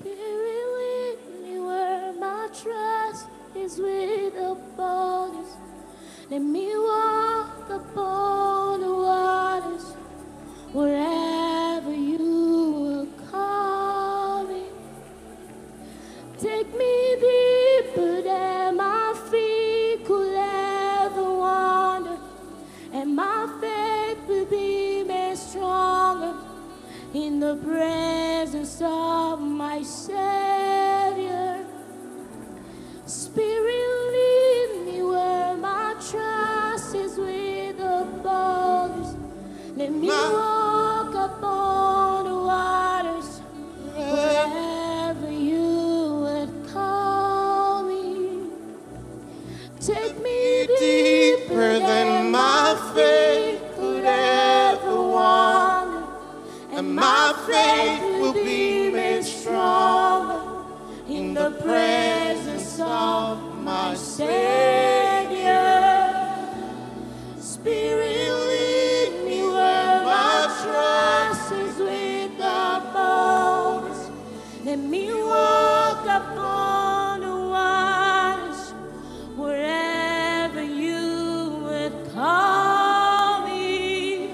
Spirit, lead me where my trust is with the boulders. Let me walk upon the waters wherever you will call me. Take me deeper than my feet could ever wander, and my faith will be made stronger in the presence of my Savior. Spirit, lead me where my trust is with the boulders. Let me walk upon the waters wherever you would call me. Take me deeper than my faith could ever wander, and my faith will be made stronger in the presence of my Savior. Spirit, lead me where my trust is with the boulders. Let me walk upon the waters wherever you would call me.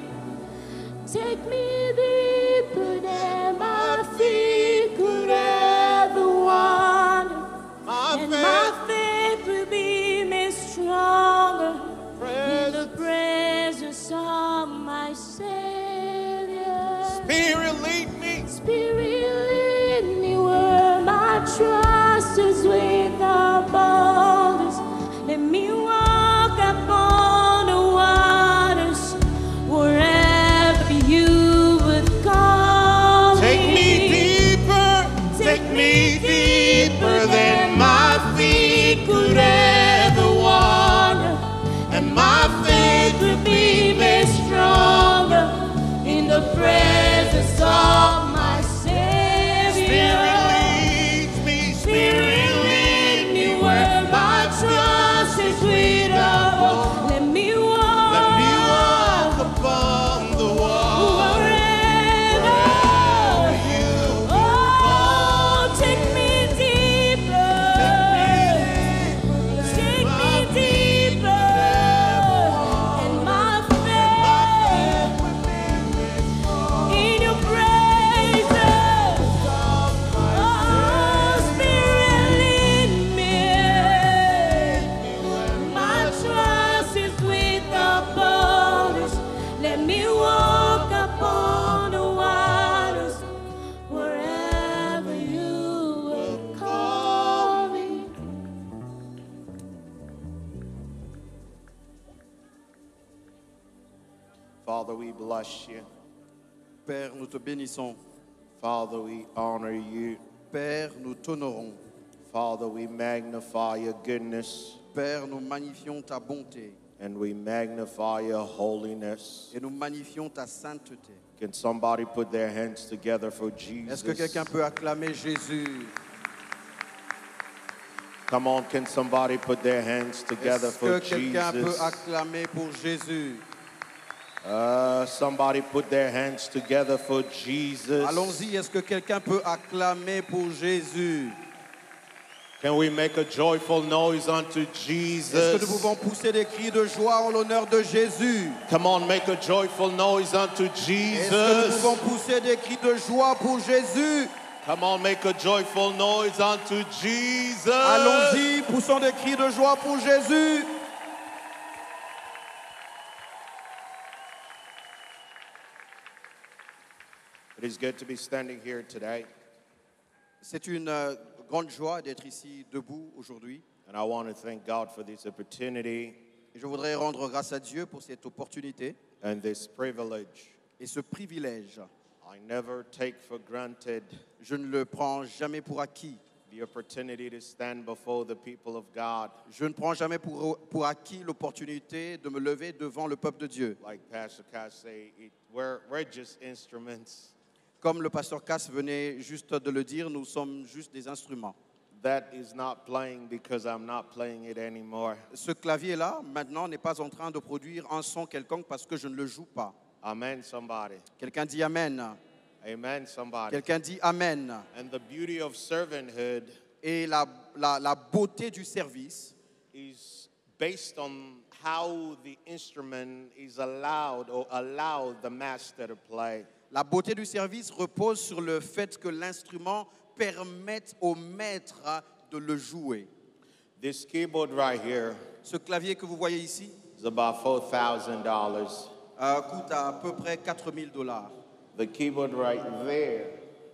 Take me deeper than my feet could ever wander, and my faith will be made stronger in the presence of my Savior. Spirit, lead me. Spirit, lead me where my trust is with the boulders. Let me walk upon the waters wherever you would call me. Take me deeper than my feet could ever wander, and my faith will be made stronger in the presence of my Savior. Spirit lead me where my trust is with the Lord. Let me walk upon the water wherever. you Oh, take me deeper. Take me deeper. And my faith in your presence. Oh, Spirit, lead me. My trust is with the boulders. Let me walk upon the waters wherever you will call me. Father, we bless you. Père, nous te bénissons. Father, we honor you. Père, nous t'honorons. Father, we magnify your goodness Père, nous magnifions ta bonté and we magnify your holiness. et nous magnifions ta sainteté. Can somebody put their hands together for Est-ce que Jesus? quelqu'un peut acclamer Jésus? Come on, can somebody put their hands together Est-ce for que quelqu'un peut Jesus? acclamer pour Jésus? Somebody put their hands together for Jesus. Allons-y, est-ce que quelqu'un peut acclamer pour Jésus? Can we make a joyful noise unto Est-ce que Jesus? nous pouvons pousser des cris de joie en l'honneur de Jésus? Come on, make a joyful noise unto Est-ce que nous pouvons Jesus. pousser des cris de joie pour Jésus? Come on, make a joyful noise unto Jesus. Allons-y, poussons des cris de joie pour Jésus. It is good to be standing here today, C'est une grande joie d'être ici debout aujourd'hui. and I want to thank God for this opportunity Et je voudrais rendre grâce à Dieu pour cette opportunité and this privilege. et ce privilège. I never take for granted Je ne le prends jamais pour acquis. the opportunity to stand before the people of God. Je ne prends jamais pour acquis l'opportunité de me lever devant le peuple de Dieu. Like Pastor Cass say, we're just instruments. Comme le pasteur Cass venait juste de le dire, nous sommes juste des instruments. That is not playing because I'm not playing it anymore. Ce clavier-là, maintenant, n'est pas en train de produire un son quelconque parce que je ne le joue pas. Amen, somebody. Quelqu'un dit Amen. Amen, somebody. Quelqu'un dit Amen. And the beauty of servanthood Et la beauté du service is based on how the instrument is allowed or allow the master to play. La beauté du service repose sur le fait que l'instrument permette au maître de le jouer. This keyboard right here Ce clavier que vous voyez ici is about $4,000. coûte à peu près $4,000. The keyboard right there,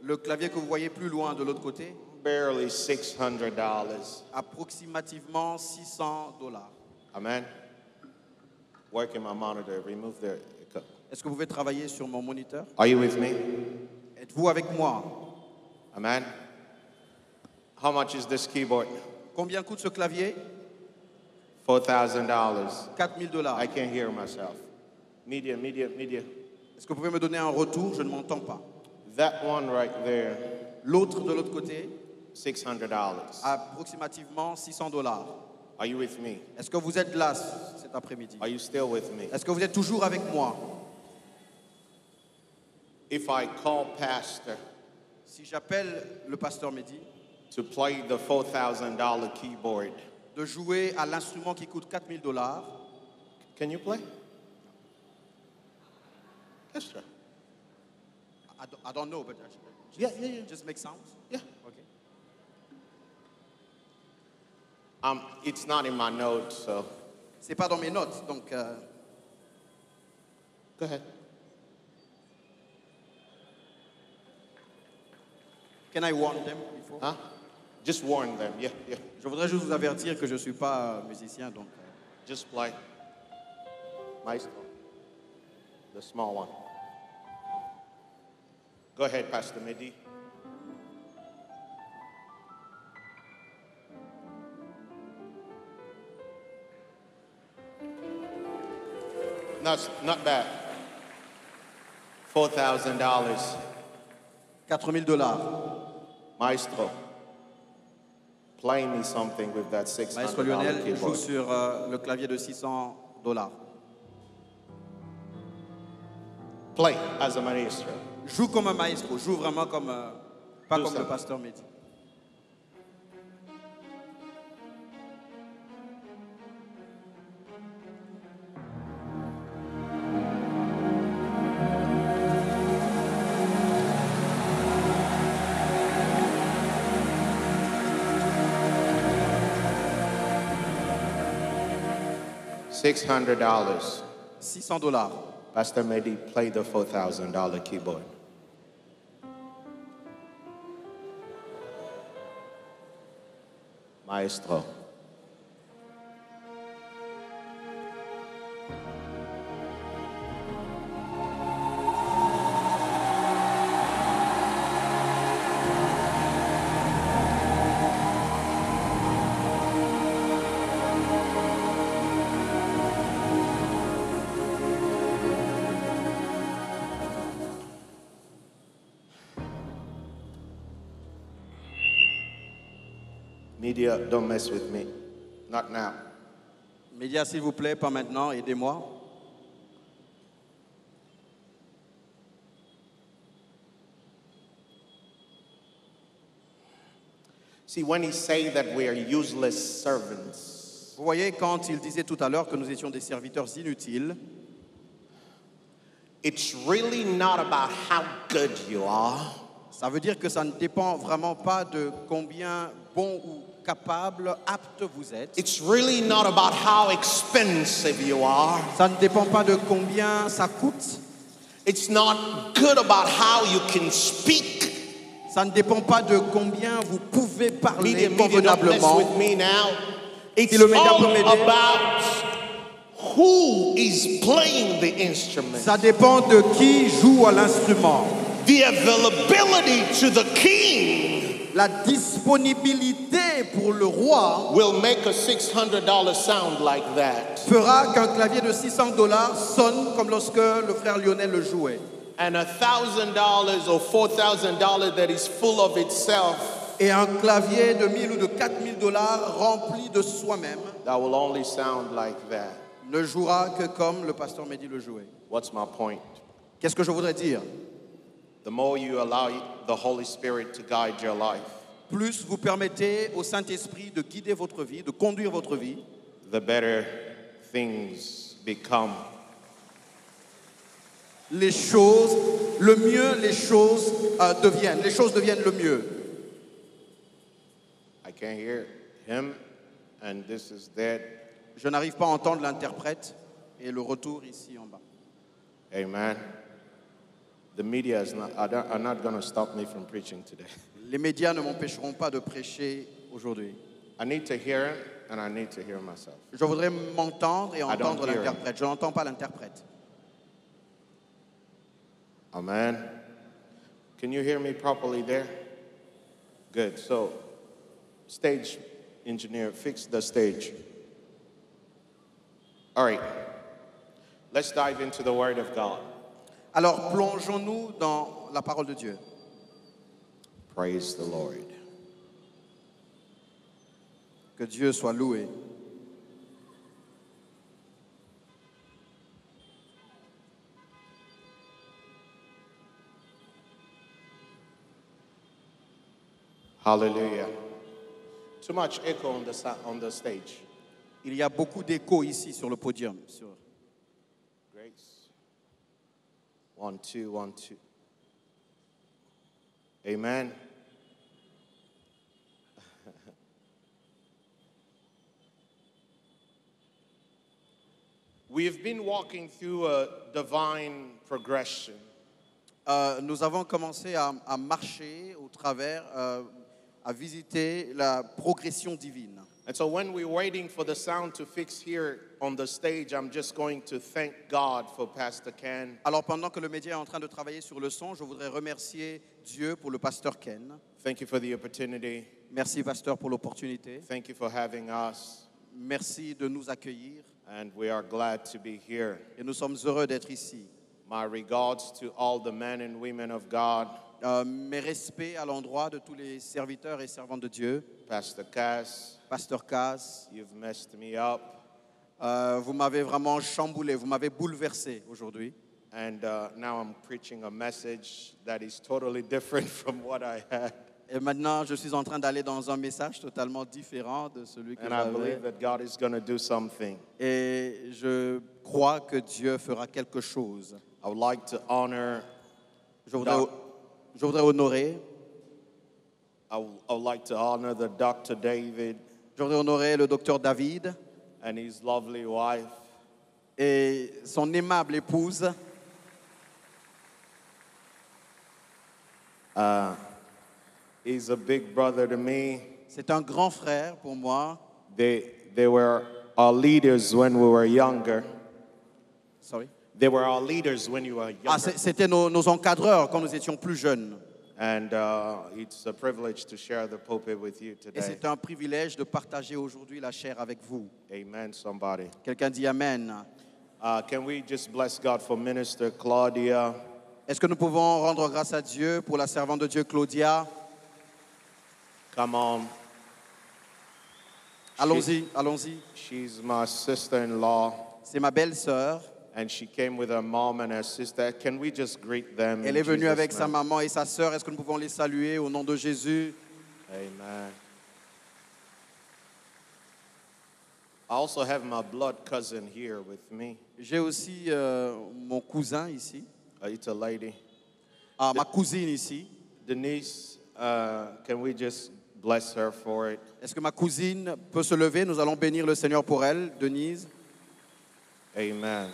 Le clavier que vous voyez plus loin de l'autre côté, barely $600. approximativement $600. Amen. Working my monitor. Remove the. Est-ce que vous pouvez travailler sur mon moniteur? Are you with me? Êtes-vous avec moi? Amen. How much is this keyboard? Combien coûte ce clavier? $4,000. $4,000. I can't hear myself. Media. Est-ce que vous pouvez me donner un retour? Je ne m'entends pas. That one right there, L'autre de l'autre côté, $600. approximativement $600. Are you with me? Est-ce que vous êtes là cet après-midi? Are you still with me? Est-ce que vous êtes toujours avec moi? If I call pastor Si j'appelle le pasteur Mehdi to play the $4,000 keyboard, de jouer à l'instrument qui coûte $4,000, can you play? Let's try. I don't know, but Yeah. just make sounds. Yeah. Okay. It's not in my notes, so C'est pas dans mes notes, donc go ahead. can I warn them before? Huh? Just warn them. Yeah. Je voudrais juste vous avertir que je ne suis pas musicien, donc Just play. Maestro. The small one. Go ahead, Pastor Mehdi. Not bad. $4,000. $4,000. Maestro. Play me something with that Maestro $600 Lionel joue keyboard. sur le clavier de $600. Play as a maestro. Joue comme un maestro, joue vraiment comme pas Do comme ça. le pasteur Mehdi. $600. $600. Pastor Mehdi, play the $4,000 keyboard. Maestro. Media, don't mess with me. Not now. Médias, s'il vous plaît, pas maintenant, aidez-moi. See, when he say that we are useless servants, Vous voyez, quand il disait tout à l'heure que nous étions des serviteurs inutiles, it's really not about how good you are. ça veut dire que ça ne dépend vraiment pas de combien bon ou capable, apte vous êtes. It's really not about how expensive you are. Ça ne dépend pas de combien ça coûte. It's not good about how you can speak. Ça ne dépend pas de combien vous pouvez parler Media, don't mess convenablement. with me now. It's Si le média peut all m'aider. about who is playing the instrument. Ça dépend de qui joue à l'instrument. The availability to the king La disponibilité pour le roi will make a $600 sound like that. fera qu'un clavier de $600 sonne comme lorsque le frère Lionel le jouait. And $1,000 or $4,000 that is full of itself, Et un clavier de 1000 ou de 4000 dollars rempli de soi-même that will only sound like that. ne jouera que comme le pasteur Mehdi le jouait. What's my point? Qu'est-ce que je voudrais dire? the more you allow the Holy Spirit to guide your life, plus vous permettez au Saint-Esprit de guider votre vie, de conduire votre vie, the better things become. les choses deviennent le mieux. I can't hear him, and this is dead. Je n'arrive pas à entendre l'interprète et le retour ici en bas. Amen. The media are not going to stop me from preaching today. Les médias ne m'empêcheront pas de prêcher aujourd'hui. I need to hear him, and I need to hear myself. Je voudrais m'entendre et entendre hear l'interprète. Je n'entends pas l'interprète. Amen. Can you hear me properly there? Good. So, stage engineer, fix the stage. All right. Let's dive into the Word of God. Alors plongeons-nous dans la parole de Dieu. Praise the Lord. Que Dieu soit loué. Hallelujah. Too much echo on the stage. Il y a beaucoup d'écho ici sur le podium. Grace. 1, 2, 1, 2. Amen. We've been walking through a divine progression. Nous avons commencé à marcher au travers, à visiter la progression divine. And so when we're waiting for the sound to fix here on the stage, I'm just going to thank God for Pastor Ken. Alors pendant que le média est en train de travailler sur le son, je voudrais remercier Dieu pour le pasteur Ken. Thank you for the opportunity. Merci pasteur pour l'opportunité. Thank you for having us. Merci de nous accueillir And we are glad to be here. et nous sommes heureux d'être ici. My regards to all the men and women of God. Mes respects à l'endroit de tous les serviteurs et servantes de Dieu. Pastor Cass, Pasteur Cass, you've messed me up. vous m'avez vraiment chamboulé, vous m'avez bouleversé aujourd'hui. And now I'm preaching a message that is totally different from what I had. Et maintenant, je suis en train d'aller dans un message totalement différent de celui que And I j'avais. believe that God is going to do something. Et je crois que Dieu fera quelque chose. I would like to honor, Je voudrais honorer, I would like to honor the Dr. David je voudrais honorer le docteur David and his lovely wife. et son aimable épouse. He's a big brother to me. C'est un grand frère pour moi. They were our leaders when we were younger. Sorry. They were our leaders when you were younger. C'était nos encadreurs quand nous étions plus jeunes. And it's a privilege to share the pulpit with you Et today. c'est un privilège de partager aujourd'hui la chair avec vous. Amen, somebody. Quelqu'un dit Amen. Can we just bless God for Minister Claudia? Est-ce que nous pouvons rendre grâce à Dieu pour la servante de Dieu Claudia? Come on. Allons-y. She's my sister-in-law, C'est ma belle-sœur. and she came with her mom and her sister. Can we just greet them? Elle in est venue Jesus' avec sa name? maman et sa sœur. Est-ce que nous pouvons les saluer au nom de Jésus? Amen. I also have my blood cousin here with me. J'ai aussi mon cousin ici. It's a lady. Ma cousine ici. Denise, can we just bless her for it? Est-ce que ma cousine peut se lever? Nous allons bénir le Seigneur pour elle, Denise. Amen.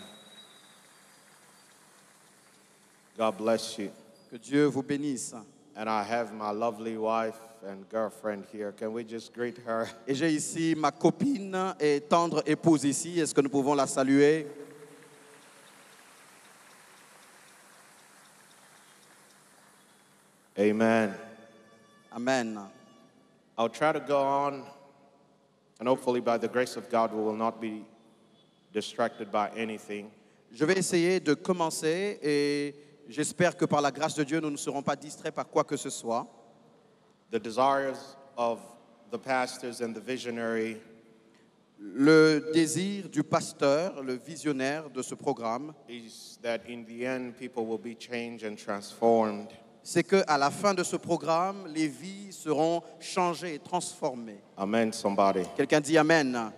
God bless you. Que Dieu vous bénisse. And I have my lovely wife and girlfriend here. Can we just greet her? Et j'ai ici ma copine et tendre épouse ici. Est-ce que nous pouvons la saluer? Amen. Amen. I'll try to go on, and hopefully by the grace of God, we will not be distracted by anything. Je vais essayer de commencer et j'espère que par la grâce de Dieu, nous ne serons pas distraits par quoi que ce soit. The desires of the pastors and the visionary Le désir du pasteur, le visionnaire de ce programme, is that in the end, people will be changed and transformed. c'est qu'à la fin de ce programme, les vies seront changées et transformées. Amen, somebody. Quelqu'un dit Amen.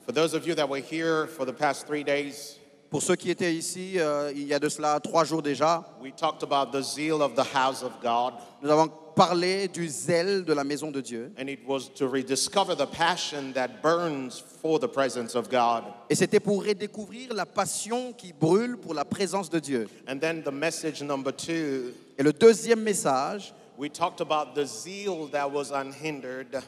For those of you that were here for the past 3 days, Pour ceux qui étaient ici, il y a de cela 3 jours déjà, we talked about the zeal of the house of God. nous avons parlé du zèle de la maison de Dieu. And it was to rediscover the passion that burns for the presence of God. Et c'était pour redécouvrir la passion qui brûle pour la présence de Dieu. And then the message number 2, Et le deuxième message we talked about the zeal that was unhindered.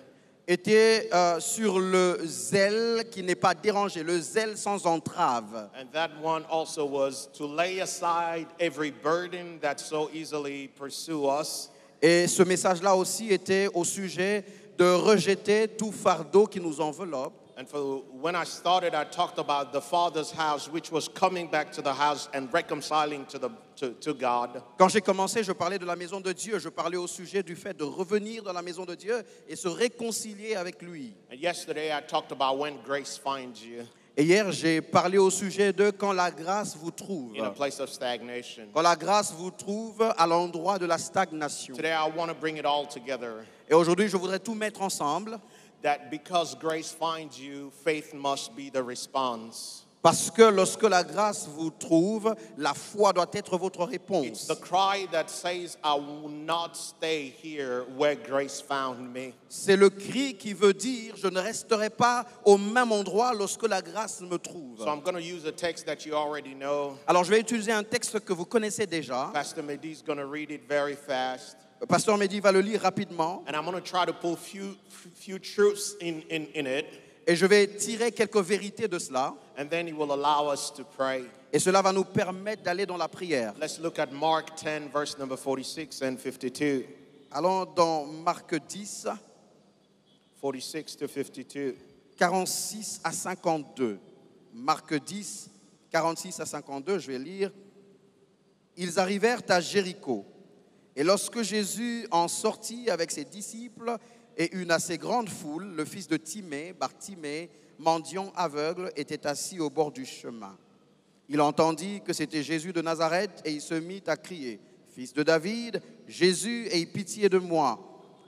était sur le zèle qui n'est pas dérangé, le zèle sans entrave. And that one also was to lay aside every burden that so easily pursue us. Et ce message-là aussi était au sujet de rejeter tout fardeau qui nous enveloppe. And for when I started, I talked about the Father's house, which was coming back to the house and reconciling to God. Quand j'ai commencé, je parlais de la maison de Dieu. Je parlais au sujet du fait de revenir dans la maison de Dieu et se réconcilier avec lui. And yesterday, I talked about when grace finds you Et hier, j'ai parlé au sujet de quand la grâce vous trouve. in a place of stagnation. Quand la grâce vous trouve à l'endroit de la stagnation. Today, I want to bring it all together. Et aujourd'hui, je voudrais tout mettre ensemble. That because grace finds you, faith must be the response. Parce que lorsque la grâce vous trouve, la foi doit être votre It's réponse. the cry that says, I will not stay here where grace found me. C'est le cri qui veut dire, je ne resterai pas au même endroit lorsque la grâce me trouve. So I'm going to use a text that you already know. Alors je vais utiliser un texte que vous connaissez déjà. Pastor Mehdi is going to read it very fast. Pasteur Mehdi va le lire rapidement. And I'm going to try to pull few truths in it. Et je vais tirer quelques vérités de cela. And then he will allow us to pray. Et cela va nous permettre d'aller dans la prière. Let's look at Mark 10, verse number 46 and 52. Allons dans Marc 10, 46 to 52. 46 à 52. Marc 10, 46 à 52, je vais lire. Ils arrivèrent à Jéricho. Et lorsque Jésus en sortit avec ses disciples et une assez grande foule, le fils de Timée, Bartimée, mendiant aveugle, était assis au bord du chemin. Il entendit que c'était Jésus de Nazareth et il se mit à crier « Fils de David, Jésus, aie pitié de moi !»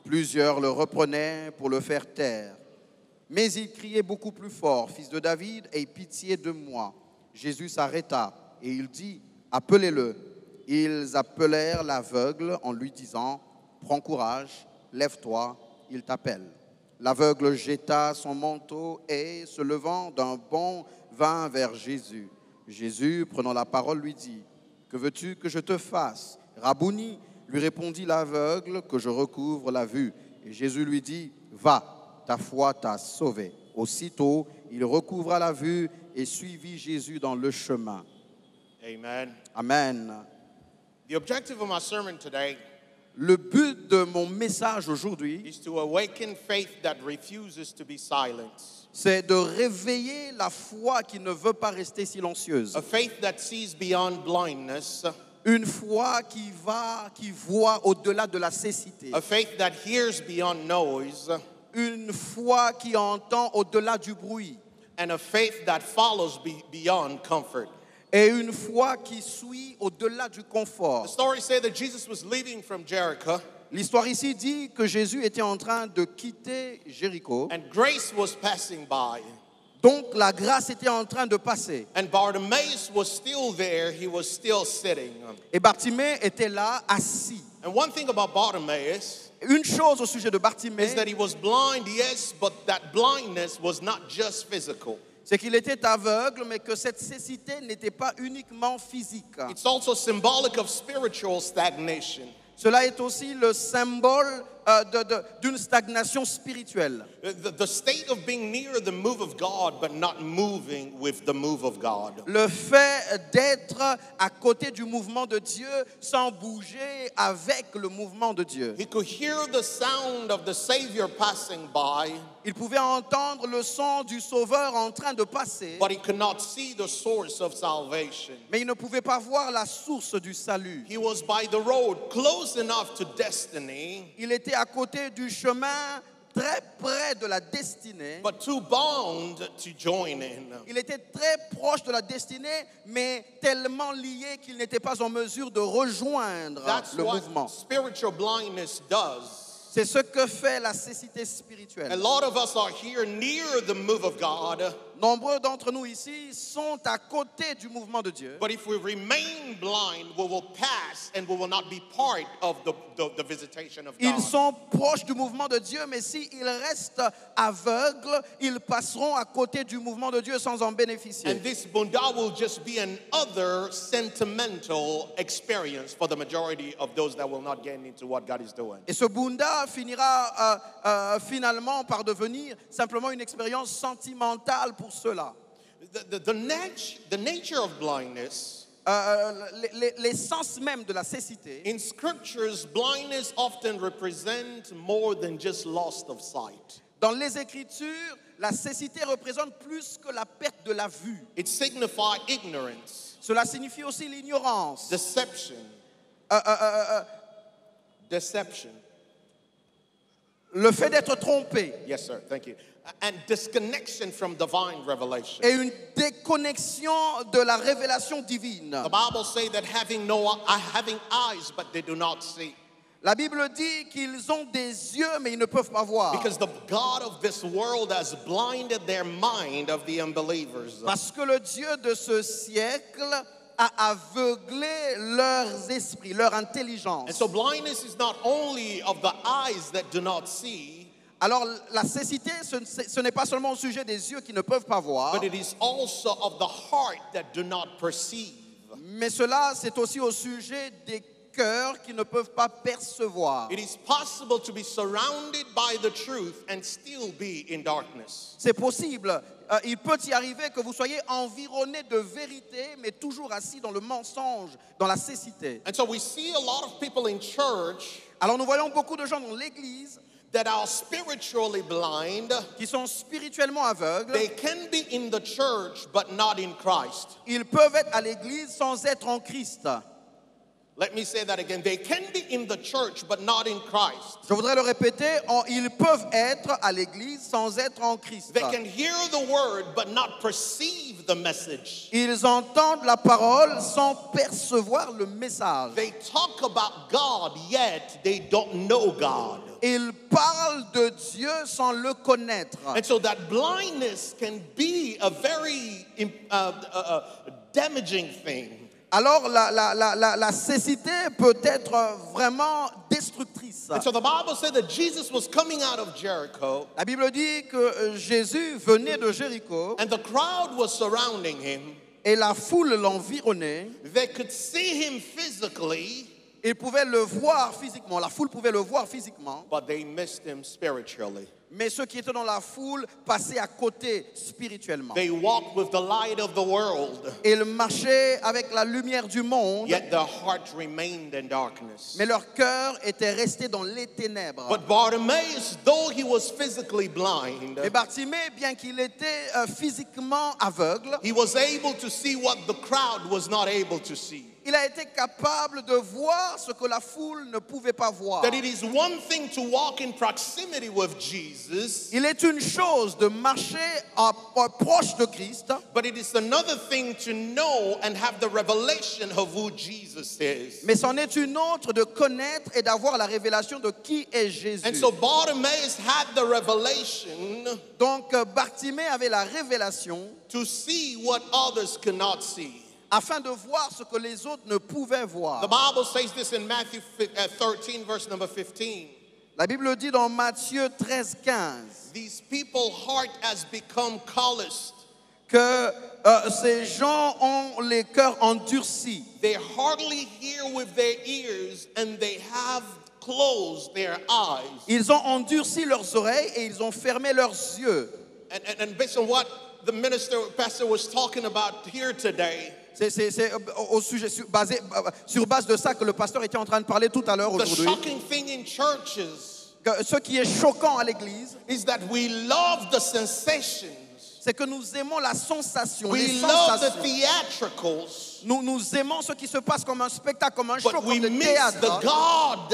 Plusieurs le reprenaient pour le faire taire. Mais il criait beaucoup plus fort « Fils de David, aie pitié de moi !» Jésus s'arrêta et il dit « Appelez-le !» Ils appelèrent l'aveugle en lui disant « Prends courage, lève-toi, il t'appelle. » L'aveugle jeta son manteau et, se levant d'un bond, vint vers Jésus. Jésus, prenant la parole, lui dit « Que veux-tu que je te fasse ?» Rabouni, lui répondit l'aveugle, « Que je recouvre la vue. » Et Jésus lui dit « Va, ta foi t'a sauvé. » Aussitôt, il recouvra la vue et suivit Jésus dans le chemin. Amen. Amen. The objective of my sermon today Le but de mon message aujourd'hui, is to awaken faith that refuses to be silenced. c'est de réveiller la foi qui ne veut pas rester silencieuse. A faith that sees beyond blindness. Une foi qui voit au-delà de la cécité. A faith that hears beyond noise. Une foi qui entend au-delà du bruit. And a faith that follows beyond comfort. Et une foi qui suit au-delà du The confort. story said that Jesus was leaving from Jericho, L'histoire ici dit que Jésus était en train de quitter Jéricho. and grace was passing by. Donc la grâce était en train de passer. And Bartimaeus was still there. He was still sitting. Et Bartimée était là, assis. And one thing about Bartimaeus Une chose au sujet de Bartimée, is that he was blind, yes, but that blindness was not just physical. c'est qu'il était aveugle, mais que cette cécité n'était pas uniquement physique. It's also symbolic of spiritual stagnation. Cela est aussi le symbole d'une stagnation spirituelle. The state of being near the move of God, but not moving with the move of God. Le fait d'être à côté du mouvement de Dieu sans bouger avec le mouvement de Dieu. He could hear the sound of the Savior passing by, Il pouvait entendre le son du Sauveur en train de passer, but he could not see the source of salvation. mais il ne pouvait pas voir la source du salut. He was by the road, close enough to destiny, Il était à côté du chemin, très près de la destinée. but too bound to join in. Il était très proche de la destinée, mais tellement lié qu'il n'était pas en mesure de rejoindre That's le what mouvement. spiritual blindness does. C'est ce que fait la cécité spirituelle. A lot of us are here near the move of God, Nombreux d'entre nous ici sont à côté du mouvement de Dieu. but if we remain blind, we will pass and we will not be part of the visitation of Ils God. sont proches du mouvement de Dieu, mais s'ils restent aveugles, ils passeront à côté du mouvement de Dieu sans en bénéficier. And this bunda will just be an other sentimental experience for the majority of those that will not get into what God is doing. Et ce bunda finira finalement par devenir simplement une expérience sentimentale pour ceux-là. The nature of blindness, L'essence même de la cécité, in scriptures, blindness often represents more than just loss of sight. dans les Écritures, la cécité représente plus que la perte de la vue. It signifies ignorance, Cela signifie aussi l'ignorance, deception, deception. le fait d'être trompé Yes, sir. Thank you. And disconnection from divine revelation. et une déconnexion de la révélation divine. The Bible says that having eyes, but they do not see. La Bible dit qu'ils ont des yeux, mais ils ne peuvent pas voir. Because the God of this world has blinded their mind of the unbelievers. Parce que le Dieu de ce siècle a aveuglé leurs esprits, leur intelligence. And so blindness is not only of the eyes that do not see, Alors la cécité, ce n'est pas seulement au sujet des yeux qui ne peuvent pas voir, but it is also of the heart that do not perceive. mais cela c'est aussi au sujet des cœurs qui ne peuvent pas percevoir. It is possible to be surrounded by the truth and still be in darkness. C'est possible. Il peut y arriver que vous soyez environné de vérité, mais toujours assis dans le mensonge, dans la cécité. And so we see a lot of people in church Alors nous voyons beaucoup de gens dans l'église that are spiritually blind. qui sont spirituellement aveugles. They can be in the church but not in Christ. Ils peuvent être à l'église sans être en Christ. Let me say that again. They can be in the church but not in Christ. Je voudrais le répéter, ils peuvent être à l'église sans être en Christ. They can hear the word but not perceive the message. Ils entendent la parole sans percevoir le message. They talk about God yet they don't know God. Ils parlent de Dieu sans le connaître. And so that blindness can be a very damaging thing. Alors la cécité peut être vraiment destructrice. And so the Bible said that Jesus was coming out of Jericho La Bible dit que Jésus venait de Jéricho and the crowd was surrounding him. et la foule l'environnait. They could see him physically, Ils pouvaient le voir physiquement, la foule pouvait le voir physiquement, but they missed him spiritually. mais ceux qui étaient dans la foule passaient à côté spirituellement. They walked with the light of the world, Ils marchaient avec la lumière du monde, yet their hearts remained in darkness. mais leur cœur était resté dans les ténèbres. But Bartimaeus, though he was physically blind, Et Bartimée, bien qu'il était physiquement aveugle, he was able to see what the crowd was not able to see. il a été capable de voir ce que la foule ne pouvait pas voir. That it is one thing to walk in proximity with Jesus, Il est une chose de marcher proche de Christ, but it is another thing to know and have the revelation of who Jesus is. mais c'en est une autre de connaître et d'avoir la révélation de qui est Jésus. And so Bartimaeus had the revelation Donc Bartimée avait la révélation to see what others could not see. afin de voir ce que les autres ne pouvaient voir. The Bible says this in Matthew 13, verse number 15. La Bible dit dans Matthieu 13:15 These people's heart has become calloused. que ces gens ont les cœurs endurcis. They hardly hear with their ears and they have closed their eyes. Ils ont endurci leurs oreilles et ils ont fermé leurs yeux. And based on what the pastor was talking about here today, C'est au sujet sur base de ça que le pasteur était en train de parler tout à l'heure the aujourd'hui. shocking thing in churches Que ce qui est choquant à l'église, is that we love the sensations. c'est que nous aimons la sensation, We les love the sensations. theatricals, Nous aimons ce qui se passe comme un spectacle, comme un show, but we comme le miss théâtre. the God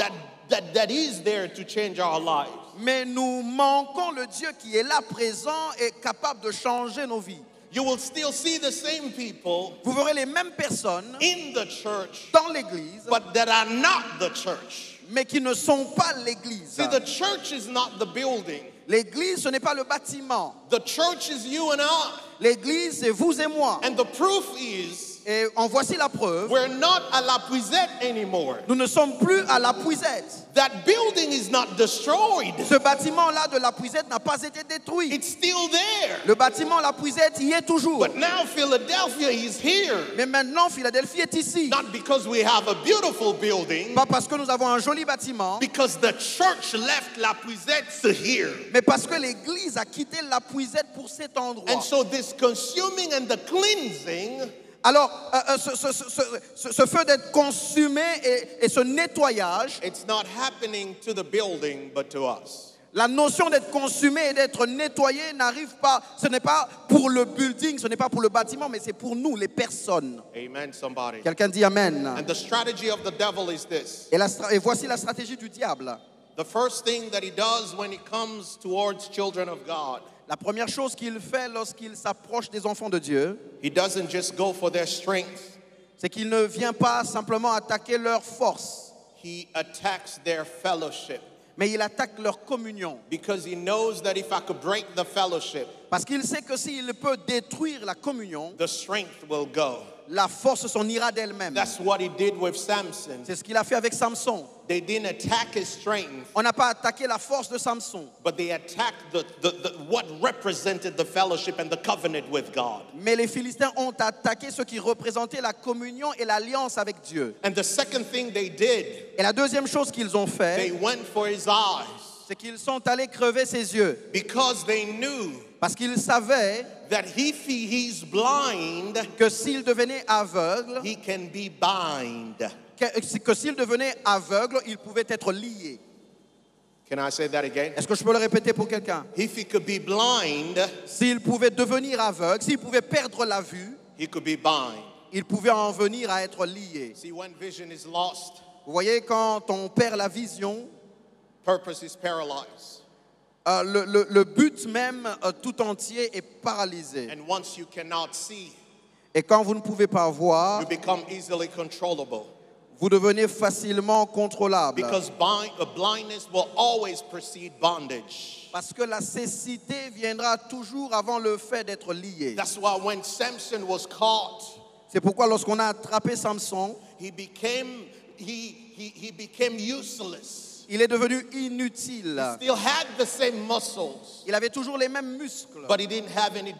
that is there to change our lives. Mais nous manquons le Dieu qui est là présent et capable de changer nos vies. You will still see the same people Vous verrez les mêmes personnes in the church, dans l'église, but that are not the church. mais qui ne sont pas l'église. See, the church is not the building. L'église, ce n'est pas le bâtiment. The church is you and I. L'église, c'est vous et moi. And the proof is, Et en voici la preuve. we're not à la puisette anymore. Nous ne sommes plus à la Puisette. That building is not destroyed. Ce bâtiment-là de la Puisette n'a pas été détruit. It's still there. Le bâtiment La Puisette y est toujours. But now Philadelphia is here. Mais maintenant, Philadelphie est ici. Not because we have a beautiful building, Pas parce que nous avons un joli bâtiment, because the church left La Puisette to here. mais parce que l'église a quitté La Puisette pour cet endroit. And so this consuming and the cleansing Alors, ce feu d'être consumé et ce nettoyage, it's not happening to the building, but to us. la notion d'être consumé et d'être nettoyé n'arrive pas, ce n'est pas pour le building, ce n'est pas pour le bâtiment, mais c'est pour nous, les personnes. Amen, somebody. Quelqu'un dit Amen. And the strategy of the devil is this. Et voici la stratégie du diable. The first thing that he does when it comes towards children of God, La première chose qu'il fait lorsqu'il s'approche des enfants de Dieu, he doesn't just go for their strength, c'est qu'il ne vient pas simplement attaquer leur force, he attacks their fellowship. mais il attaque leur communion. Because he knows that if I could break the fellowship, Parce qu'il sait que s'il peut détruire la communion, the strength will go. la force s'en ira d'elle-même. That's what he did with Samson. C'est ce qu'il a fait avec Samson. They didn't attack his strength, On n'a pas attaqué la force de Samson, but they attacked what represented the fellowship and the covenant with God. mais les Philistins ont attaqué ce qui représentait la communion et l'alliance avec Dieu. And the second thing they did, Et la deuxième chose qu'ils ont they fait, went for his eyes, c'est qu'ils sont allés crever ses yeux. because they knew Parce qu'ils savaient that if he's blind, que s'il devenait aveugle, he can be bind. que s'il devenait aveugle, il pouvait être lié. Can I say that again? Est-ce que je peux le répéter pour quelqu'un? If he could be blind, S'il pouvait devenir aveugle, s'il pouvait perdre la vue, he could be bind. il pouvait en venir à être lié. See, when vision is lost, Vous voyez, quand on perd la vision, purpose is paralyzed. le but même tout entier est paralysé. And once you cannot see, Et quand vous ne pouvez pas voir, you become easily controllable. vous devenez facilement contrôlable. Because blindness will always precede bondage. Parce que la cécité viendra toujours avant le fait d'être lié. That's why when Samson was caught, C'est pourquoi lorsqu'on a attrapé Samson, he became useless. il est devenu inutile. Still had the same muscles, Il avait toujours les mêmes muscles, but he didn't have any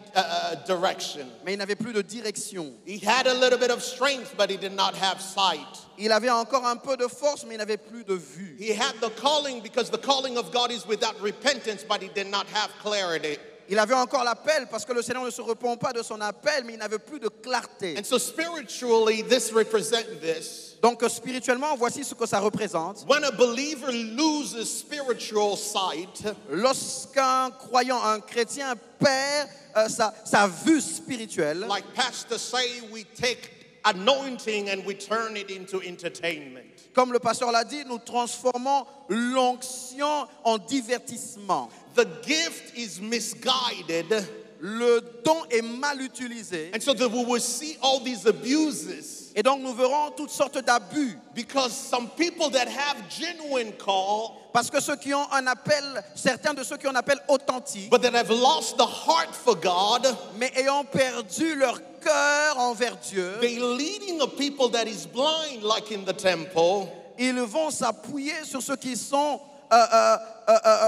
direction. mais il n'avait plus de direction. He had a little bit of strength, but he did not have sight. Il avait encore un peu de force, mais il n'avait plus de vue. He had the calling because the calling of God is without repentance, but he did not have clarity. Il avait encore l'appel parce que le Seigneur ne se repent pas de son appel, mais il n'avait plus de clarté. And so spiritually, this represents this. Donc spirituellement, voici ce que ça représente. When a believer loses spiritual sight, Lorsqu'un croyant, un chrétien perd sa vue spirituelle, like Pastor say, we take anointing and we turn it into entertainment. comme le pasteur l'a dit, nous transformons l'onction en divertissement. The gift is misguided, Le don est mal utilisé. and so that we will see all these abuses. Et donc nous verrons toutes sortes d'abus. Because some people that have genuine call, Parce que ceux qui ont un appel, certains de ceux qui ont un appel authentique, but that have lost the heart for God, mais ayant perdu leur cœur envers Dieu, they leading a people that is blind, like in the temple. ils vont s'appuyer sur ceux qui sont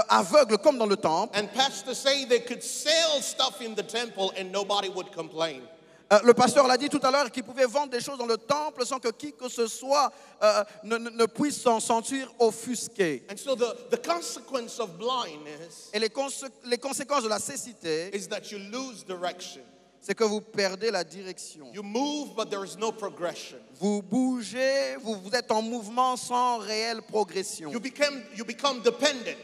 aveugles comme dans le temple. And pastor say they could sell stuff in the temple and nobody would complain. Le pasteur l'a dit tout à l'heure qu'il pouvait vendre des choses dans le temple sans que qui que ce soit ne puisse s'en sentir offusqué. And so the consequence of blindness Et les conséquences de la cécité, is that you lose direction. c'est que vous perdez la direction. You move, but there is no progression. Vous bougez, vous êtes en mouvement sans réelle progression. You become dependent.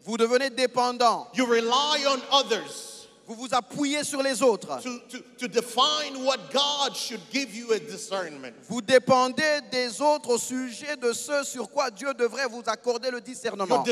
Vous devenez dépendant. You rely on others. Vous vous appuyez sur les autres. to define what God should give you a discernment. Vous dépendez des autres au sujet de ce sur quoi Dieu devrait vous accorder le discernement.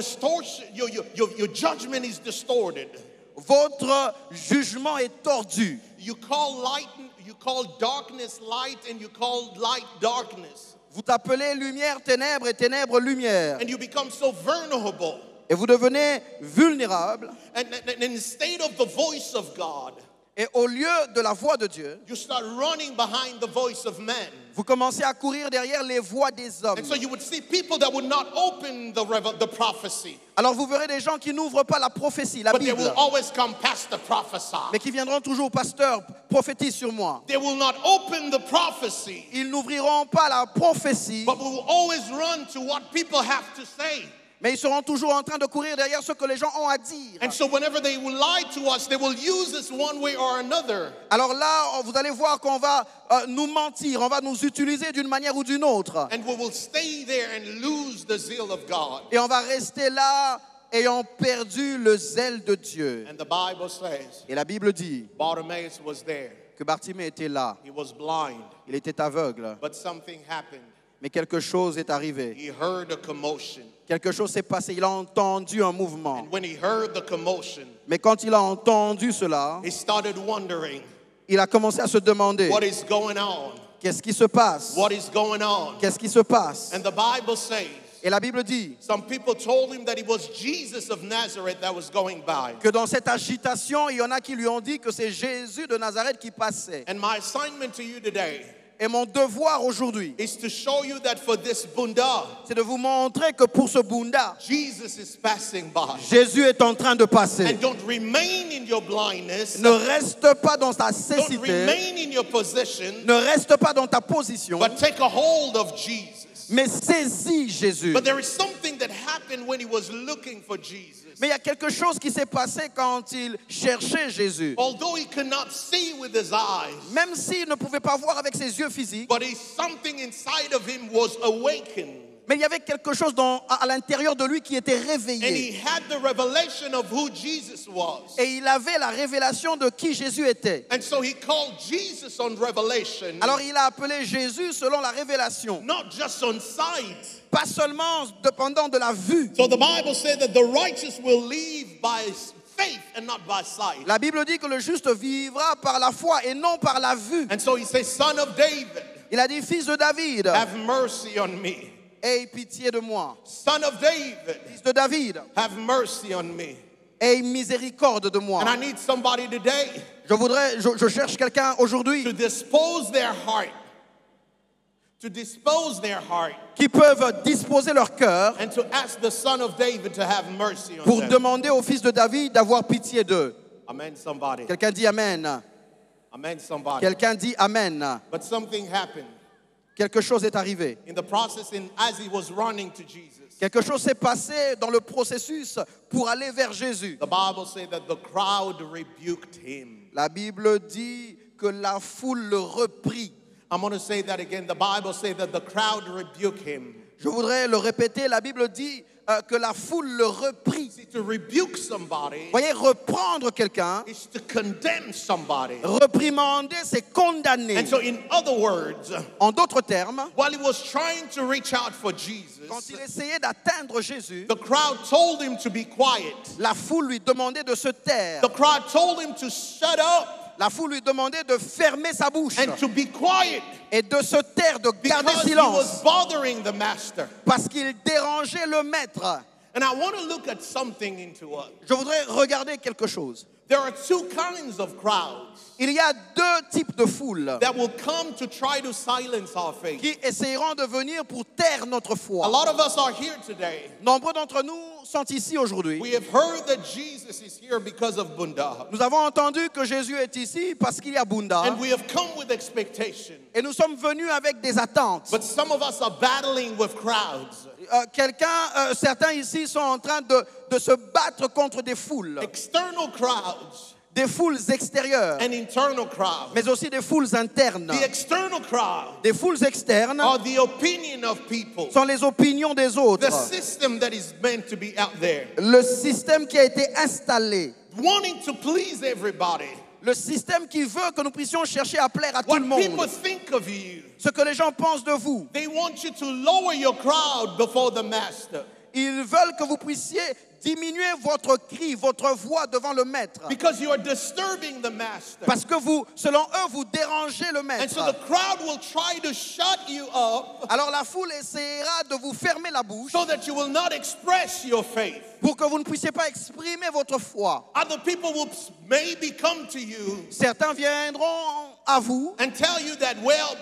Your judgment is distorted. Votre jugement est tordu. You call darkness light, and you call light darkness. Vous appelez lumière ténèbres et ténèbres lumière. And you become so vulnerable. Et vous devenez vulnérable. And instead of the voice of God, Et au lieu de la voix de Dieu, you start running behind the voice of man. vous commencez à courir derrière les voix des hommes. And so you would see people that would not open the prophecy, Alors vous verrez des gens qui n'ouvrent pas la prophétie, la but they Bible, will always come past the prophesy. mais qui viendront toujours, pasteur, prophétise sur moi. They will not open the prophecy, Ils n'ouvriront pas la prophétie, but will always run to what people have to say. mais ils seront toujours en train de courir derrière ce que les gens ont à dire. And so whenever they will lie to us, they will use this one way or another. Alors là, vous allez voir qu'on va nous mentir, on va nous utiliser d'une manière ou d'une autre. And we will stay there and lose the zeal of God. Et on va rester là ayant perdu le zèle de Dieu. And the Bible says Et la Bible dit Bartimaeus was there. que Bartimée était là. He was blind, Il était aveugle. but something happened. Mais quelque chose est arrivé. He heard a commotion. Quelque chose s'est passé. Il a entendu un mouvement. And when he heard the commotion, Mais quand il a entendu cela, he started wondering, il a commencé à se demander, what is going on? qu'est-ce qui se passe? What is going on? Qu'est-ce qui se passe? And the Bible says, Et la Bible dit some people told him that it was Jesus of Nazareth that was going by. que dans cette agitation, il y en a qui lui ont dit que c'est Jésus de Nazareth qui passait. And my assignment to you today Et mon devoir aujourd'hui, is to show you that for this bunda, c'est de vous montrer que pour ce Bunda, Jesus is passing by. Jésus est en train de passer. And don't remain in your blindness. Ne reste pas dans ta Don't cécité, remain in your position, ne reste pas dans ta position, but take a hold of Jesus. mais saisis Jésus. But there is something that happened when he was looking for Jesus. Mais il y a quelque chose qui s'est passé quand il cherchait Jésus. Although he could not see with his eyes, Même s'il ne pouvait pas voir avec ses yeux physiques, but something inside of him was awakened. mais il y avait quelque chose à l'intérieur de lui qui était And he réveillé. had the revelation of who Jesus was. Et il avait la révélation de qui Jésus était. And so he called Jesus on revelation, Alors il a appelé Jésus selon la révélation. not just on sight. Pas seulement dépendant de la vue. So the Bible said that the righteous will live by faith and not by sight. La Bible dit que le juste vivra par la foi et non par la vue. And so he says, Son of David, Il a dit, fils de David, have mercy on me. aie pitié de moi. Son of David, Fils de David, have mercy on me. aie miséricorde de moi. And I need somebody today Je cherche quelqu'un aujourd'hui to dispose their heart, qui peuvent disposer leur cœur and to ask the Son of David to have mercy on pour them. demander au fils de David d'avoir pitié d'eux. Amen, somebody. Quelqu'un dit Amen. Amen, somebody. Quelqu'un dit Amen. But something happened Quelque chose est arrivé. in the process as he was running to Jesus. Quelque chose s'est passé dans le processus pour aller vers Jésus. The Bible said that the crowd rebuked him. La Bible dit que la foule le reprit. I'm going to say that again. The Bible said that the crowd rebuked him. Je voudrais le répéter. La Bible dit que la foule le reprit. See, to rebuke somebody Voyez, reprendre quelqu'un, is to condemn somebody. reprimander, c'est condamner. And so, in other words, En d'autres termes, while he was trying to reach out for quand Jesus, il essayait d'atteindre Jésus, the crowd told him to be quiet. la foule lui demandait de se taire. The crowd told him to shut up La foule lui demandait de fermer sa bouche and to be quiet et de se taire, de garder because he silence, was bothering the master. parce qu'il dérangeait le maître. And I want to look at something into us. Je voudrais regarder quelque chose. There are two kinds of crowds Il y a deux types de foules that will come to try to silence our faith. qui essayeront de venir pour taire notre A foi. lot of us are here today. Nombreux d'entre nous sont ici aujourd'hui. We have heard that Jesus is here because of Bunda. Nous avons entendu que Jésus est ici parce qu'il y a Bunda. And we have come with expectation. Et nous sommes venus avec des attentes. But some of us are battling with crowds. Certains ici sont en train de se battre contre des foules. External crowds Des foules extérieures, and internal crowds. mais aussi des foules internes. The external crowd Des foules externes are the opinion of people. sont les opinions des autres. The system that is meant to be out there. Le système qui a été installé. wanting to please everybody. Le système qui veut que nous puissions chercher à plaire à tout What le monde. people think of you. Ce que les gens pensent de vous. They want you to lower your crowd before the master. Ils veulent que vous puissiez diminuer votre cri, votre voix devant le maître. Because you are disturbing the master. Parce que vous, selon eux, vous dérangez le And so the maître. crowd will try to shut you up Alors la foule essaiera de vous fermer la bouche so that you will not express your faith. pour que vous ne puissiez pas exprimer votre foi. Other people will maybe come to you Certains viendront à vous and tell you that, well,